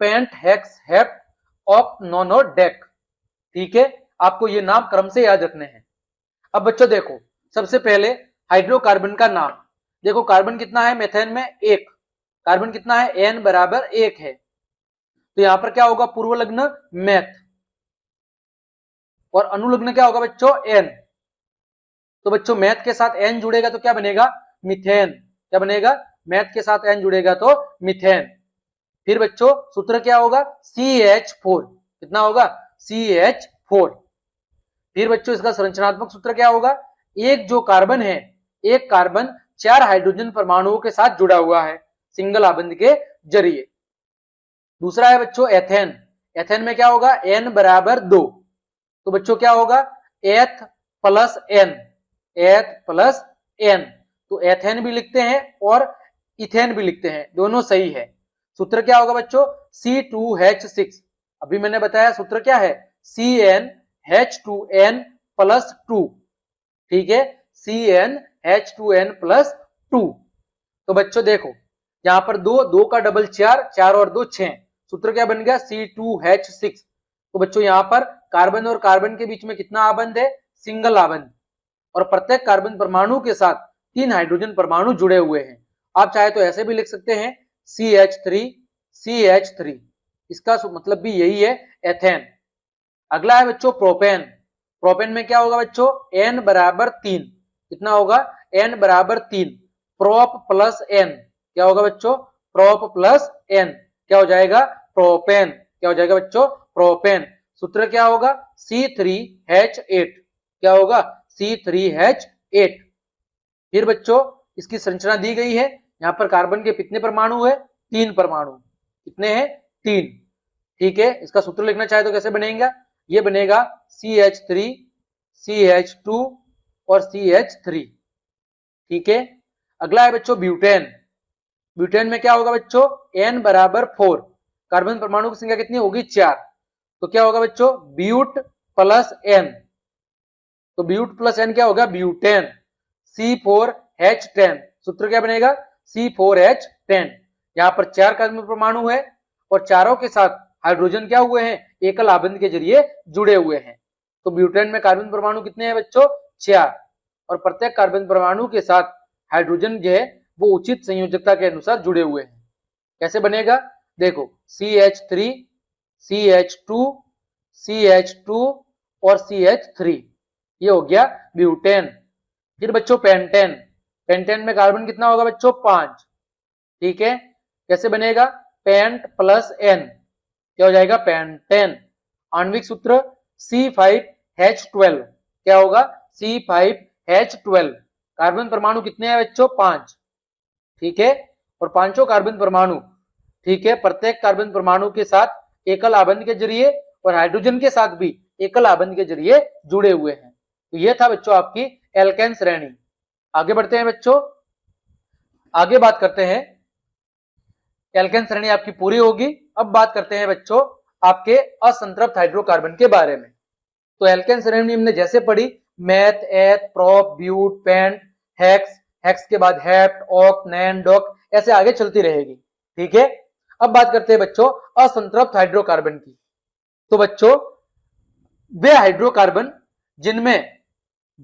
pent, hex, hept, oct, non और डेक। ठीक है, आपको ये नाम क्रम से याद रखने हैं। अब बच्चों देखो सबसे पहले हाइड्रोकार्बन का नाम देखो। कार्बन कितना है मेथेन में, 1। कार्बन कितना है, एन बराबर 1 है। तो यहां पर क्या होगा, पूर्व लग्न मैथ, और अनुलग्न क्या होगा बच्चों, एन। तो बच्चों मैथ के साथ एन जुड़ेगा तो क्या बनेगा, मिथेन। क्या बनेगा, मैथ के साथ एन जुड़ेगा तो मिथेन। फिर बच्चों सूत्र क्या होगा, CH4। कितना होगा, CH4। फिर बच्चों इसका संरचनात्मक सूत्र क्या होगा, एक जो कार्बन है, एक कार्बन 4 हाइड्रोजन परमाणुओं के साथ जुड़ा हुआ है सिंगल आबंध के जरिए। दूसरा है बच्चों एथेन। एथेन में क्या होगा, N बराबर 2। तो बच्चों क्या होगा, एथ प्लस एन। एथ प्लस एन। तो एथेन भी लिखते हैं और इथेन भी लिखते हैं, दोनों सही है। सूत्र क्या होगा बच्चों, C2H6। अभी मैंने बताया सूत्र क्या है, CnH2n+2। ठीक है, CnH2n+2। तो बच्चों देखो यहां पर 2 का डबल 4, 4 और 2 6। सूत्र क्या बन गया, C2H6। तो बच्चों यहां पर कार्बन और कार्बन के बीच में कितना आबंध है, सिंगल आबंध। और प्रत्येक कार्बन परमाणु के साथ 3 हाइड्रोजन परमाणु जुड़े हुए हैं। आप चाहे तो ऐसे भी लिख सकते हैं CH3, इसका मतलब भी यही है, एथेन। अगला है बच्चों प्रोपेन। प्रोपेन में क्या होगा बच्चों, N बराबर 3, कितना होगा, N बराबर 3, प्रोप प्लस N, क्या होगा बच्चों, प्रोप प्लस N, क्या हो जाएगा, प्रोपेन, क्या हो जाएगा बच्चों, प्रोपेन। सूत्र क्या होगा, C3H8, क्या होगा, C3H8। फिर बच्चों इसकी संरचना दी गई है, यहां पर कार्बन के कितने परमाणु है, 3 परमाणु, कितने हैं, 3। ठीक है, इसका सूत्र लिखना चाहे तो कैसे बनेगा, ये बनेगा CH3, CH2 और CH3। ठीक है, अगला है बच्चों ब्यूटेन। ब्यूटेन में क्या होगा बच्चों, N बराबर 4, कार्बन परमाणु की संख्या कितनी होगी, 4, तो क्या होगा बच्चों, ब्यूट प्लस N, तो ब्यूट प्लस N क्या होगा, ब्यूटेन, C4H10। सूत्र क्या बनेगा, C4H10। यहां पर 4 कार्बन परमाणु है और चारों के साथ हाइड्रोजन क्या हुए हैं, एकल आबंध के जरिए जुड़े हुए हैं। तो ब्यूटेन में कार्बन परमाणु कितने हैं बच्चों, 4, और प्रत्येक कार्बन परमाणु के साथ हाइड्रोजन जो है वो उचित संयोजकता के अनुसार जुड़े हुए हैं। कैसे बनेगा, देखो CH3, CH2, CH2 और CH3, ये हो गया ब्यूटेन। फिर बच्चों पेंटेन। पेंटेन में कार्बन कितना होगा बच्चों, 5। ठीक है, कैसे बनेगा, पेंट प्लस N, क्या हो जाएगा, पेंटेन। आणविक सूत्र C5H12, क्या होगा, C5H12। कार्बन परमाणु कितने हैं बच्चों, 5। ठीक है, और पांचों कार्बन परमाणु, ठीक है, प्रत्येक कार्बन परमाणु के साथ एकल आबंध के जरिए और हाइड्रोजन के साथ भी एकल आबंध के जरिए जुड़े हुए हैं। तो यह था बच्चों आपकी एल्केन श्रेणी। आगे बढ़ते हैं बच्चों, आगे बात करते हैं, एल्केन श्रेणी आपकी पूरी होगी। अब बात करते हैं बच्चों आपके असंतृप्त हाइड्रोकार्बन के बारे में। तो एल्केन श्रेणी हमने जैसे पढ़ी, meth, eth, prop, but, pent, hex, hex के बाद हेप्ट, ऑक्ट, नैन, डॉक, ऐसे आगे चलती रहेगी। ठीक है, अब बात करते हैं बच्चों असंतृप्त हाइड्रोकार्बन की। तो बच्चों वे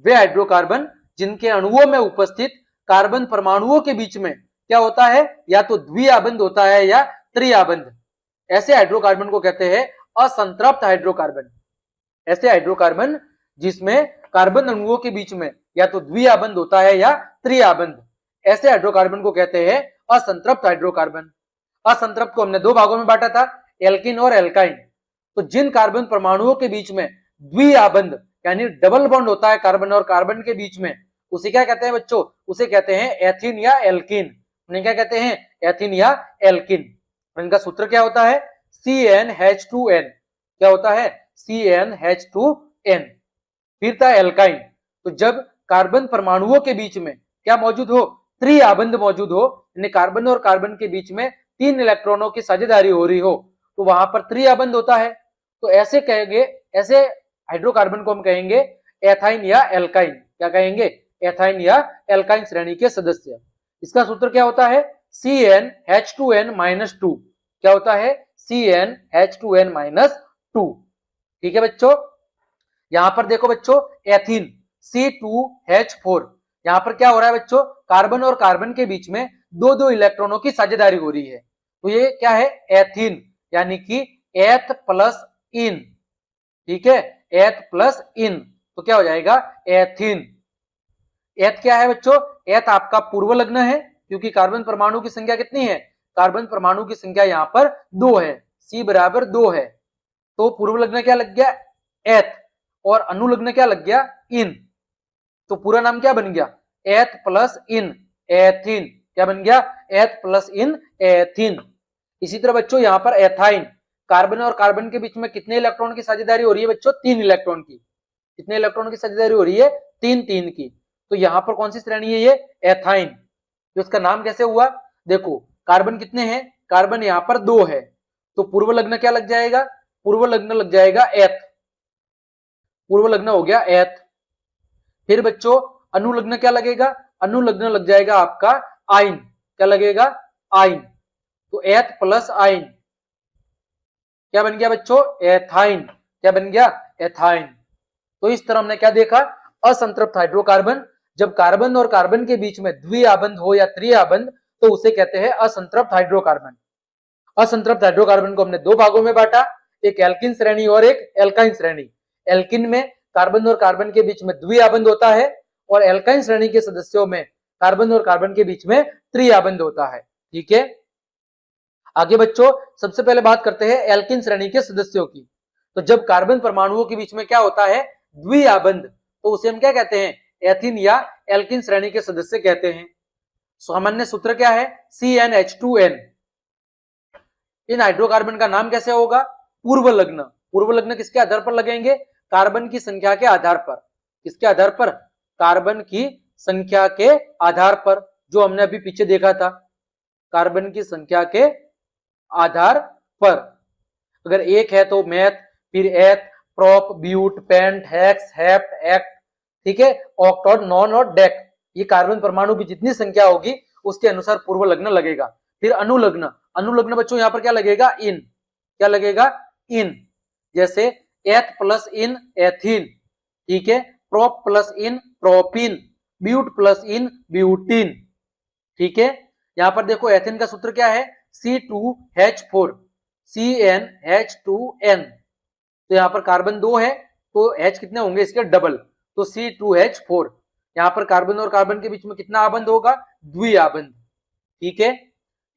हाइड्रोकार्बन जिनके अणुओं में उपस्थित कार्बन परमाणुओं के बीच में क्या होता है, या तो द्विआबंध होता है या त्रिआबंध, ऐसे हाइड्रोकार्बन को कहते हैं असंतृप्त हाइड्रोकार्बन। ऐसे हाइड्रोकार्बन जिसमें कार्बन अणुओं के बीच में या तो द्विआबंध होता है या त्रिआबंध, ऐसे हाइड्रोकार्बन को कहते हैं असंतृप्त हाइड्रोकार्बन। असंतृप्त को हमने 2 भागों में बांटा था, एल्किन और एल्काइन। तो जिन कार्बन परमाणुओं के बीच में द्विआबंध यानी डबल बॉन्ड होता है कार्बन और कार्बन के बीच में, उसे क्या कहते हैं बच्चों, उसे कहते हैं एथिन या एल्किन। उन्हें क्या कहते हैं, एथिन या एल्किन। इनका सूत्र क्या होता है, CnH2n, क्या होता है, CnH2n। फिर था एल्काइन, तो जब कार्बन परमाणुओं के बीच में क्या मौजूद हो, त्रिआबंध मौजूद हो, यानी कार्बन और कार्बन के बीच में 3 इलेक्ट्रॉनों की साझेदारी हो रही हो, तो वहां पर त्रिआबंध होता है। तो ऐसे कहेंगे, ऐसे हाइड्रोकार्बन को हम कहेंगे एथाइन या एल्काइन। क्या कहेंगे, एथाइन या एल्काइन श्रेणी के सदस्य। इसका सूत्र क्या होता है, CnH2n-2, क्या होता है, CnH2n-2। ठीक है बच्चों, यहां पर देखो बच्चों एथिन C2H4, यहां पर क्या हो रहा है बच्चों, कार्बन और कार्बन के बीच में 2-2 इलेक्ट्रॉनों की साझेदारी हो रही है। तो ये क्या है, एथिन, यानी कि एथ प्लस इन। ठीक है, एथ प्लस इन, तो क्या हो जाएगा, एथिन। एथ क्या है बच्चों, एथ आपका पूर्व लग्न है, क्योंकि कार्बन परमाणु की संख्या कितनी है, कार्बन परमाणु की संख्या यहां पर 2 है, C बराबर 2 है। तो पूर्व लग्न क्या लग गया, एथ, और अनुलग्न क्या लग गया, इन। तो पूरा नाम क्या बन गया, एथ प्लस इन, एथिन। क्या बन गया, एथ प्लस इन, एथिन। इसी तरह बच्चों यहां पर एथाइन, कार्बन और कार्बन के बीच में कितने इलेक्ट्रॉन की साझेदारी हो रही है बच्चों, 3 इलेक्ट्रॉन की। कितने इलेक्ट्रॉन की साझेदारी हो रही है, 3-3 की। तो यहां पर कौन सी श्रेणी है, ये एथाइन। तो इसका नाम कैसे हुआ, देखो कार्बन कितने हैं, कार्बन यहां पर 2 है, तो पूर्व लग्न क्या लग जाएगा, पूर्व लग्न लग जाएगा एथ, पूर्व लग्न हो गया एथ। फिर बच्चों अनुलग्न क्या लगेगा, अनुलग्न लग जाएगा आपका आइन। क्या लगेगा, आइन। तो एथ प्लस आइन क्या बन गया बच्चों, एथाइन। क्या बन गया, एथाइन। तो इस तरह हमने क्या देखा, असंतृप्त हाइड्रोकार्बन जब कार्बन और कार्बन के बीच में द्विआबंध हो या त्रिआबंध, तो उसे कहते हैं असंतृप्त हाइड्रोकार्बन। असंतृप्त हाइड्रोकार्बन को हमने दो भागों में बांटा, एक एल्किन श्रेणी और एक एल्काइन श्रेणी। एल्किन में कार्बन और कार्बन के बीच में द्विआबंध होता है और एल्काइन श्रेणी के सदस्यों में कार्बन और कार्बन के बीच में त्रिआबंध होता है। ठीक है, आगे बच्चों सबसे पहले बात करते हैं एल्किन श्रेणी के सदस्यों की। तो जब कार्बन परमाणुओं के बीच में क्या होता है, द्विआबंध, तो उसे हम क्या कहते हैं, एथिन या एल्किन श्रेणी के सदस्य कहते हैं। सामान्य सूत्र क्या है, CnH2n। इन हाइड्रोकार्बन का नाम कैसे होगा, पूर्व लग्न। पूर्व लग्न किसके आधार पर लगेंगे, कार्बन की संख्या के आधार पर। किसके आधार पर, कार्बन की संख्या के आधार पर, जो हमने अभी पीछे देखा था, कार्बन की संख्या के आधार पर। अगर एक है तो मेथ, फिर eth, prop, but, pent, hex, hept, oct, ठीक है, ऑक्टॉट, नॉन और डेक, ये कार्बन परमाणु की जितनी संख्या होगी उसके अनुसार पूर्व लग्न लगेगा। फिर अनुलग्न। अनुलग्न बच्चों यहां पर क्या लगेगा, इन। क्या लगेगा, इन। जैसे एथ प्लस इन एथीन, ठीक है, prop plus ene propene, but plus ene butene. ठीक है, यहां पर देखो एथेन का सूत्र क्या है, C2H4, CnH2n। तो यहां पर कार्बन 2 है तो H कितने होंगे इसके, डबल, तो C2H4। यहां पर कार्बन और कार्बन के बीच में कितना आबंध होगा, द्विआबंध। ठीक है,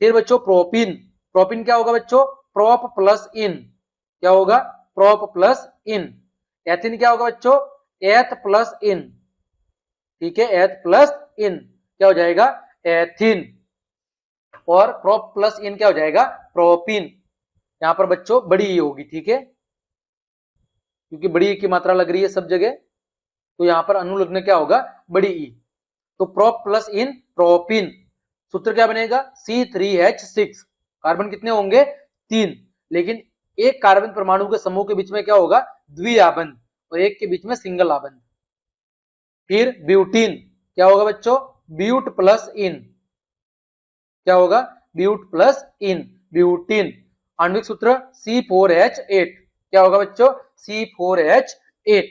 फिर बच्चों प्रोपीन। प्रोपीन क्या होगा बच्चों, प्रोप प्लस इन। क्या होगा, प्रोप प्लस इन। एथिन क्या होगा बच्चों, एथ प्लस इन। ठीक है, एथ प्लस इन क्या हो जाएगा, एथिन। और प्रोप प्लस इन क्या हो जाएगा, प्रोपीन। यहां पर बच्चों बड़ी ई होगी, ठीक है, क्योंकि बड़ी ई की मात्रा लग रही है सब जगह, तो यहां पर अनुलग्न क्या होगा, बड़ी ई। तो प्रोप प्लस इन प्रोपीन, सूत्र क्या बनेगा, C3H6। कार्बन कितने होंगे, 3, लेकिन एक कार्बन परमाणु के समूह के बीच में क्या होगा, द्विआबंध, और एक के बीच में सिंगल आबंध। फिर ब्यूटीन। क्या होगा बच्चों, ब्यूट प्लस इन। क्या होगा, ब्यूट प्लस इन, ब्यूटीन। आणविक सूत्र C4H8। क्या होगा बच्चों, C4H8।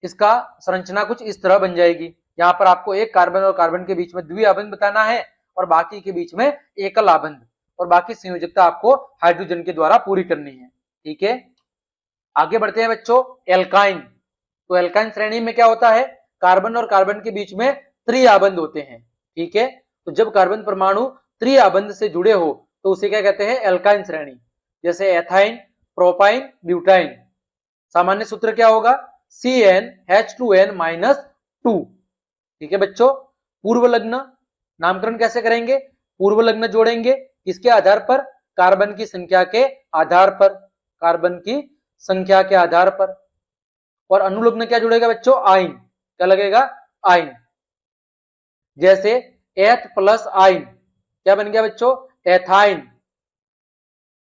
इसका संरचना कुछ इस तरह बन जाएगी। यहां पर आपको एक कार्बन और कार्बन के बीच में द्विआबंध बताना है और बाकी के बीच में एकल आबंध, और बाकी संयोजकता आपको हाइड्रोजन के द्वारा पूरी करनी है। ठीक है, आगे बढ़ते हैं बच्चों, एल्काइन। तो एल्काइन श्रेणी में क्या होता है, कार्बन और कार्बन के बीच में त्रिआबंध होते हैं। ठीक है, तो जब कार्बन परमाणु त्रिआबंध से जुड़े हो तो उसे क्या कहते हैं, एल्काइन श्रेणी। जैसे एथाइन, प्रोपाइन, ब्यूटाइन। सामान्य सूत्र क्या होगा, CnH2n-2। ठीक है बच्चों, पूर्व लग्न। नामकरण कैसे करेंगे, पूर्व लग्न जोड़ेंगे, किसके आधार पर, कार्बन की संख्या के आधार पर। कार्बन की संख्या के आधार पर। और अनुलग्न क्या जुड़ेगा बच्चों, आइन। क्या लगेगा, आइन। जैसे एथ प्लस आइन, क्या बन गया बच्चों, एथाइन।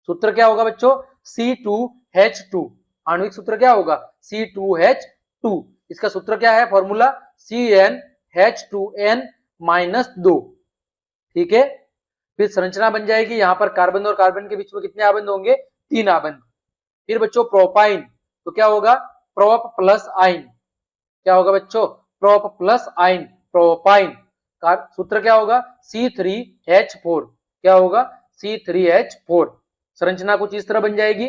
सूत्र क्या होगा बच्चों, C2H2। आणविक सूत्र क्या होगा, C2H2। इसका सूत्र क्या है, फॉर्मूला CnH2n-2। ठीक है, फिर संरचना बन जाएगी, यहां पर कार्बन और कार्बन के बीच में कितने आबंध होंगे, 3 आबंध। फिर बच्चों प्रोपाइन, तो क्या होगा, प्रोप प्लस आइन। क्या होगा बच्चों, प्रोप प्लस आइन, प्रोपाइन। सूत्र क्या होगा, C3H4। क्या होगा, C3H4। संरचना कुछ इस तरह बन जाएगी,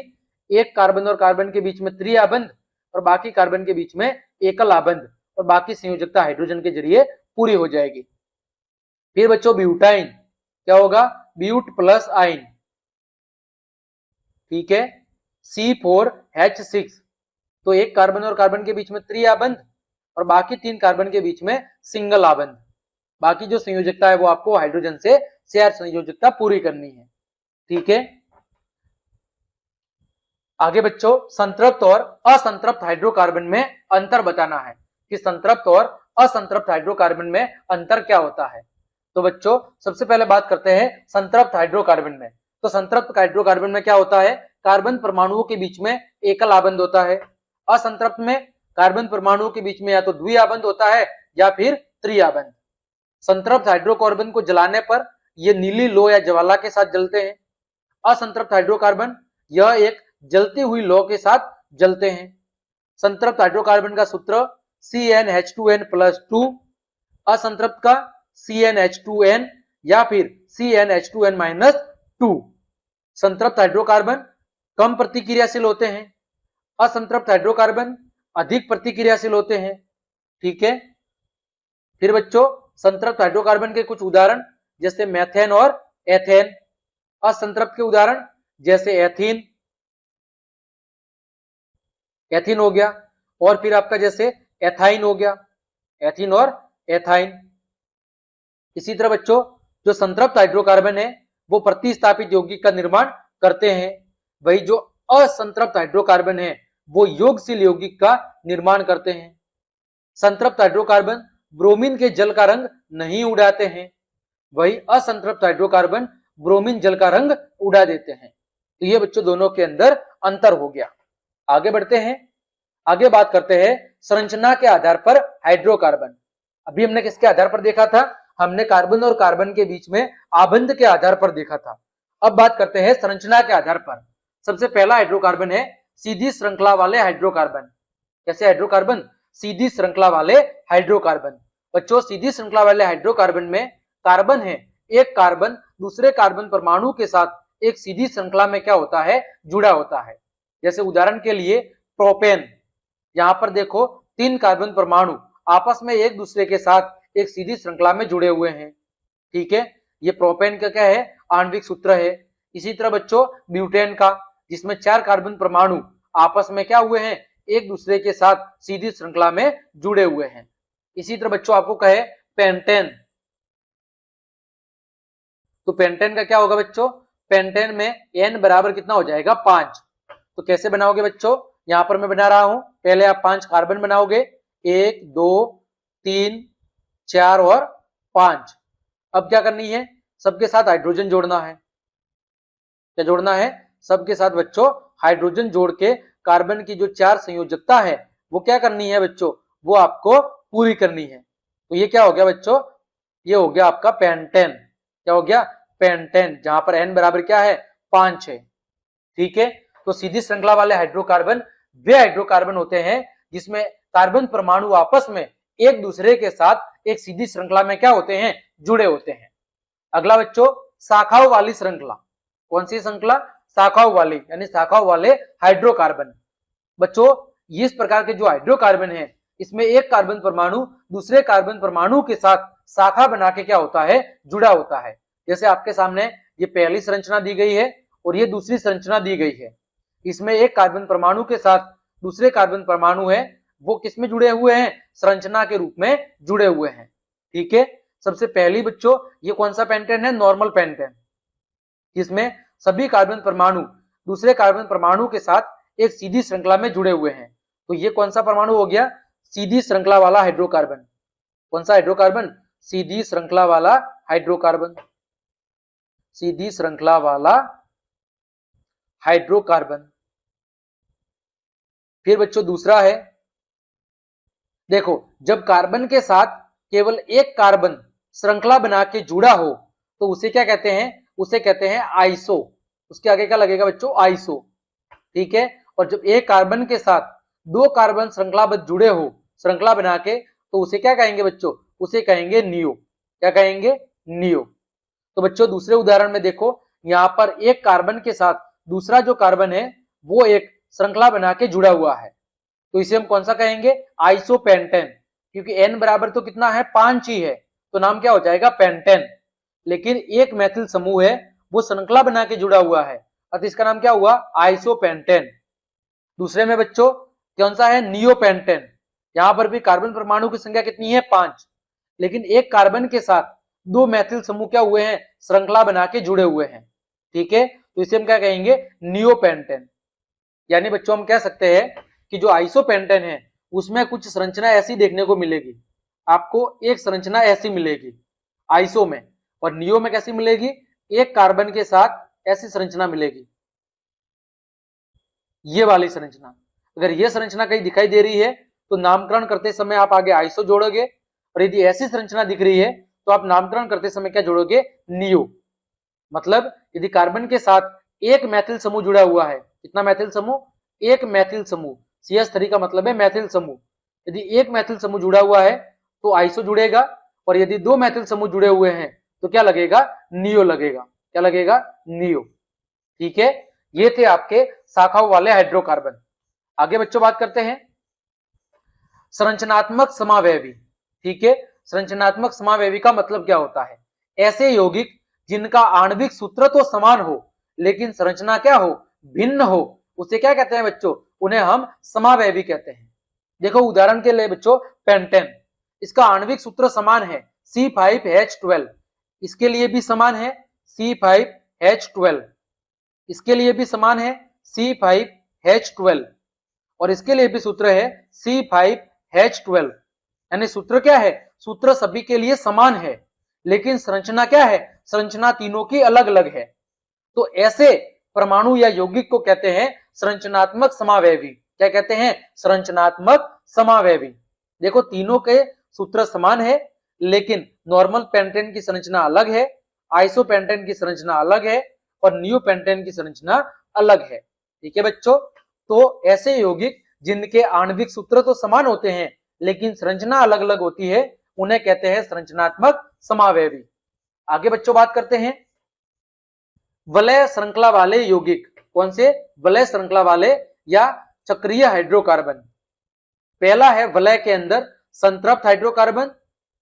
एक कार्बन और कार्बन के बीच में त्रिआबंध और बाकी कार्बन के बीच में एकल आबंध, और बाकी संयोजकता हाइड्रोजन के जरिए पूरी हो जाएगी। फिर बच्चों ब्यूटाइन। क्या होगा, ब्यूट प्लस आइन। ठीक है, C4H6। तो एक कार्बन और कार्बन के बीच में त्रिआबंध और बाकी 3 कार्बन के बीच में सिंगल आबंध। बाकी जो संयोजकता है वो आपको हाइड्रोजन से शेयर संयोजकता पूरी करनी है। ठीक है, आगे बच्चों संतृप्त और असंतृप्त हाइड्रोकार्बन में अंतर बताना है कि संतृप्त और असंतृप्त हाइड्रोकार्बन में अंतर क्या होता है। तो बच्चों सबसे पहले बात करते हैं संतृप्त हाइड्रोकार्बन में। तो संतृप्त हाइड्रोकार्बन में क्या होता है, कार्बन परमाणुओं के बीच में एकल आबंध होता है। असंतृप्त में कार्बन परमाणुओं के बीच में या तो द्विआबंध होता है या फिर त्रिआबंध। संतृप्त हाइड्रोकार्बन को जलाने पर ये नीली लौ या ज्वाला के साथ जलते हैं। असंतृप्त हाइड्रोकार्बन यह एक जलती हुई लौ के साथ जलते हैं। संतृप्त हाइड्रोकार्बन का सूत्र CnH2n+2, असंतृप्त का CnH2n या फिर CnH2n-2। संतृप्त हाइड्रोकार्बन कम प्रतिक्रियाशील होते हैं, असंतृप्त हाइड्रोकार्बन अधिक प्रतिक्रियाशील होते हैं। ठीक है, फिर बच्चों संतृप्त हाइड्रोकार्बन के कुछ उदाहरण जैसे मेथेन और एथेन। असंतृप्त के उदाहरण जैसे एथीन, एथीन हो गया, और फिर आपका जैसे एथाइन हो गया, एथीन और एथाइन। इसी तरह बच्चों जो संतृप्त हाइड्रोकार्बन है वो प्रतिस्थापित यौगिक का निर्माण करते हैं, वही जो असंतृप्त हाइड्रोकार्बन है वो योगशील यौगिक का निर्माण करते हैं। संतृप्त हाइड्रोकार्बन ब्रोमीन के जल का रंग नहीं उड़ाते हैं, वही असंतृप्त हाइड्रोकार्बन ब्रोमीन जल का रंग उड़ा देते हैं। तो ये बच्चों दोनों के अंदर अंतर हो गया। आगे बढ़ते हैं, आगे बात करते हैं संरचना के आधार पर हाइड्रोकार्बन। अभी हमने किसके आधार पर देखा था? हमने कार्बन और कार्बन के बीच में आबंध के आधार पर देखा था। अब बात करते हैं संरचना के आधार पर। सबसे पहला हाइड्रोकार्बन है सीधी श्रृंखला वाले हाइड्रोकार्बन। कैसे हाइड्रोकार्बन? सीधी श्रृंखला वाले हाइड्रोकार्बन। बच्चों सीधी श्रृंखला वाले हाइड्रोकार्बन में कार्बन है, एक कार्बन दूसरे कार्बन परमाणु के साथ एक सीधी श्रृंखला में क्या होता है? जुड़ा होता है। जैसे उदाहरण के लिए प्रोपेन, यहां पर देखो 3 कार्बन परमाणु आपस में एक दूसरे के साथ एक सीधी श्रृंखला में जुड़े हुए हैं। ठीक है, ये प्रोपेन का क्या है? आणविक सूत्र है। इसी तरह बच्चों ब्यूटेन का, जिसमें 4 कार्बन परमाणु आपस में क्या हुए हैं? एक दूसरे के साथ सीधी श्रृंखला में जुड़े हुए हैं। इसी तरह बच्चों आपको कहे पेंटेन, तो पेंटेन का क्या होगा बच्चों? पेंटेन में n बराबर कितना हो जाएगा? 5। तो कैसे बनाओगे बच्चों? यहां पर मैं बना रहा हूं, पहले आप 5 कार्बन बनाओगे, 1 2 3 4 और 5। अब क्या करनी है? सबके साथ हाइड्रोजन जोड़ना है। क्या जोड़ना है? सबके साथ बच्चों हाइड्रोजन जोड़ के कार्बन की जो 4 संयोजकता है वो क्या करनी है बच्चों? वो आपको पूरी करनी है। तो ये क्या हो गया बच्चों? ये हो गया आपका पेंटेन। क्या हो गया? पेंटेन, जहां पर n बराबर क्या है? 5 है। ठीक है, तो सीधी श्रृंखला वाले हाइड्रोकार्बन वे हाइड्रोकार्बन होते हैं जिसमें कार्बन परमाणु आपस में एक दूसरे के साथ एक सीधी श्रृंखला में क्या होते हैं? जुड़े होते हैं। अगला बच्चों शाखाओं वाली श्रृंखला। कौन सी श्रृंखला? शाखाओं वाली, यानी शाखाओं वाले हाइड्रोकार्बन। बच्चों इस प्रकार के जो हाइड्रोकार्बन है इसमें एक कार्बन परमाणु दूसरे कार्बन परमाणु के साथ शाखा बना के क्या होता है? जुड़ा होता है। जैसे आपके सामने ये पहली संरचना दी गई है और ये दूसरी संरचना दी गई है। इसमें एक कार्बन परमाणु के साथ दूसरे कार्बन परमाणु है वो किसमें जुड़े हुए हैं? संरचना के रूप में जुड़े हुए हैं। ठीक है, सबसे पहली बच्चों ये कौन सा पेंटेन है? नॉर्मल पेंटेन, जिसमें सभी कार्बन परमाणु दूसरे कार्बन परमाणु के साथ एक सीधी श्रृंखला में जुड़े हुए हैं। तो ये कौन सा परमाणु हो गया? सीधी श्रृंखला वाला हाइड्रोकार्बन। कौन सा हाइड्रोकार्बन? सीधी श्रृंखला वाला हाइड्रोकार्बन। सीधी श्रृंखला वाला हाइड्रोकार्बन। फिर बच्चों दूसरा है, देखो जब कार्बन के साथ केवल एक कार्बन श्रृंखला बना के जुड़ा हो तो उसे क्या कहते हैं? उसे कहते हैं आइसो। उसके आगे क्या लगेगा बच्चों? आइसो। ठीक है, और जब एक कार्बन के साथ 2 कार्बन श्रृंखलाबद्ध जुड़े हो श्रृंखला बना के तो उसे क्या कहेंगे बच्चों? उसे कहेंगे नियो। क्या कहेंगे? नियो। तो बच्चों दूसरे उदाहरण में देखो, यहां पर एक कार्बन के साथ दूसरा जो कार्बन है वो एक श्रृंखला बना के जुड़ा हुआ है, तो इसे हम कौन सा कहेंगे? आइसोपेंटेन। क्योंकि n बराबर तो कितना है? 5 ही है, तो नाम क्या हो जाएगा? पेंटेन। लेकिन एक मैथिल समूह है वो श्रृंखला बना के जुड़ा हुआ है, अतः इसका नाम क्या हुआ? आइसोपेंटेन। दूसरे में बच्चों कौन सा है? नियोपेंटेन। यहां पर भी कार्बन परमाणु की संख्या कितनी है? 5, लेकिन एक कार्बन के साथ 2 मैथिल समूह क्या हुए हैं? श्रृंखला बना के जुड़े हुए हैं। ठीक है, तो इसे हम क्या कहेंगे? नियोपेंटेन। यानी बच्चों हम कह सकते हैं कि जो आइसोपेंटेन है उसमें कुछ संरचना ऐसी देखने को मिलेगी, आपको एक संरचना ऐसी मिलेगी आइसो में, और नियो में कैसी मिलेगी? एक कार्बन के साथ ऐसी संरचना मिलेगी, ये वाली संरचना। अगर ये संरचना कहीं दिखाई दे रही है तो नामकरण करते समय आप आगे आइसो जोड़ोगे, और यदि ऐसी संरचना दिख रही है तो आप नामकरण करते समय क्या जोड़ोगे? नियो। मतलब यदि कार्बन के साथ एक मैथिल समूह जुड़ा हुआ है, कितना मैथिल समूह? एक मैथिल समूह। CH3 का मतलब है मैथिल समूह। यदि एक मैथिल समूह जुड़ा हुआ है तो आइसो जुड़ेगा, और यदि 2 मैथिल समूह जुड़े हुए हैं तो क्या लगेगा, नियो लगेगा। क्या लगेगा, नियो। ठीक है, ये थे आपके शाखाओं वाले हाइड्रोकार्बन। आगे बच्चों बात करते हैं संरचनात्मक समावयवी। ठीक है, संरचनात्मक समावयवी का मतलब क्या होता है, ऐसे यौगिक जिनका आणविक सूत्र तो समान हो लेकिन संरचना क्या हो, भिन्न हो, उसे क्या कहते हैं बच्चों, उन्हें हम समावयवी कहते हैं। देखो उदाहरण के लिए बच्चों पेंटेन, इसका आणविक सूत्र समान है C5H12, इसके लिए भी समान है C5H12, इसके लिए भी समान है C5H12 और इसके लिए भी सूत्र है C5H12। यानी सूत्र क्या है, सूत्र सभी के लिए समान है लेकिन संरचना क्या है, संरचना तीनों की अलग अलग है। तो ऐसे परमाणु या यौगिक को कहते हैं संरचनात्मक समावयवी। क्या कहते हैं, संरचनात्मक समावयवी। देखो तीनों के सूत्र समान है लेकिन नॉर्मल पेंटेन की संरचना अलग है, आइसोपेंटेन की संरचना अलग है और नियोपेंटेन की संरचना अलग है। ठीक है बच्चों, तो ऐसे यौगिक जिनके आणविक सूत्र तो समान होते हैं लेकिन संरचना अलग अलग होती है उन्हें कहते हैं संरचनात्मक समावयवी। आगे बच्चों बात करते हैं वलय श्रृंखला वाले यौगिक। कौन से, वलय श्रृंखला वाले या चक्रीय हाइड्रोकार्बन। पहला है वलय के अंदर संतृप्त हाइड्रोकार्बन,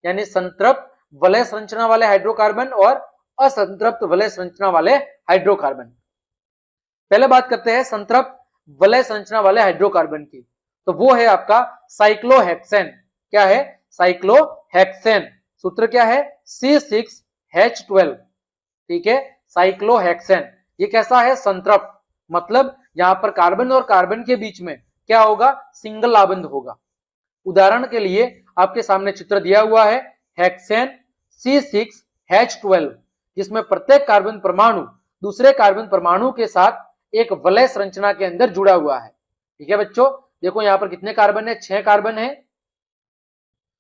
यानी संतृप्त वलय संरचना वाले हाइड्रोकार्बन और असंतृप्त वलय संरचना वाले हाइड्रोकार्बन। पहले बात करते हैं संतृप्त वलय संरचना वाले हाइड्रोकार्बन की, तो वो है आपका साइक्लोहेक्सेन। क्या है, साइक्लोहेक्सेन। सूत्र क्या है C6H12। ठीक है, साइक्लोहेक्सेन। ये कैसा है, संतृप्त, मतलब यहां पर कार्बन और कार्बन के बीच में क्या होगा, सिंगल आबंध होगा। उदाहरण के लिए आपके सामने चित्र दिया हुआ है हेक्सेन C6H12, जिसमें प्रत्येक कार्बन परमाणु दूसरे कार्बन परमाणु के साथ एक वलय संरचना के अंदर जुड़ा हुआ है। ठीक है बच्चों, देखो यहां पर कितने कार्बन है, 6 कार्बन है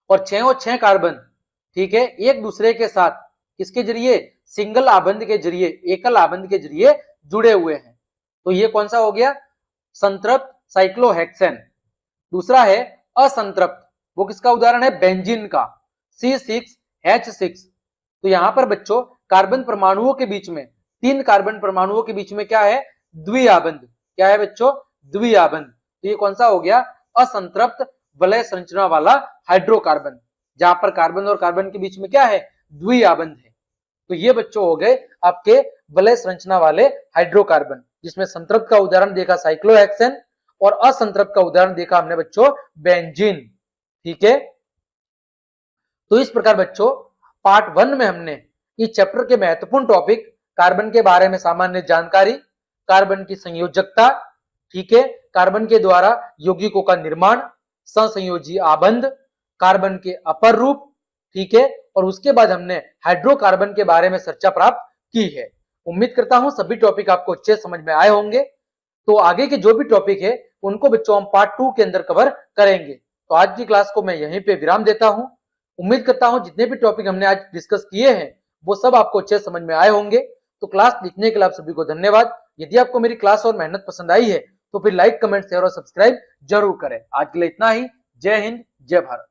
और 6 कार्बन, ठीक है, एक दूसरे के साथ किसके जरिए, सिंगल आबंध के जरिए, एकल आबंध के जरिए जुड़े हुए हैं। तो ये कौन सा हो गया, संतृप्त साइक्लोहेक्सेन। दूसरा है असंतृप्त, वो किसका उदाहरण है, बेंजीन का C6H6। तो यहां पर बच्चों कार्बन परमाणुओं के बीच में, 3 कार्बन परमाणुओं के बीच में क्या है, द्विआबंध। क्या है बच्चों, द्विआबंध। तो ये कौन सा हो गया, असंतृप्त वलय संरचना वाला हाइड्रोकार्बन, जहां पर कार्बन और कार्बन के बीच में क्या है, द्विआबंध है। तो ये बच्चों हो गए आपके वलय संरचना वाले हाइड्रोकार्बन, जिसमें संतृप्त का उदाहरण देखा साइक्लोहेक्सेन और असंतृप्त का उदाहरण देखा हमने बच्चों बेंजीन। ठीक है, तो इस प्रकार बच्चों पार्ट 1 में हमने इस चैप्टर के महत्वपूर्ण टॉपिक कार्बन के बारे में सामान्य जानकारी, कार्बन की संयोजकता, ठीक है, कार्बन के द्वारा यौगिकों का निर्माण, सहसंयोजी आबंध, कार्बन के अपर रूप, ठीक है, और उसके बाद हमने हाइड्रोकार्बन के बारे में चर्चा प्राप्त की है। उम्मीद करता हूं सभी टॉपिक आपको अच्छे समझ में आए होंगे। तो आगे के जो भी टॉपिक है उनको बच्चों हम पार्ट 2 के अंदर कवर करेंगे। तो आज की क्लास को मैं यहीं पे विराम देता हूं। उम्मीद करता हूं जितने भी टॉपिक हमने आज डिस्कस किए हैं वो सब आपको अच्छे समझ में आए होंगे। तो क्लास देखने के लिए आप सभी को धन्यवाद। यदि आपको मेरी क्लास और मेहनत पसंद आई है तो फिर लाइक, कमेंट, शेयर और सब्सक्राइब जरूर करें। आज के लिए इतना ही। जय हिंद, जय भारत।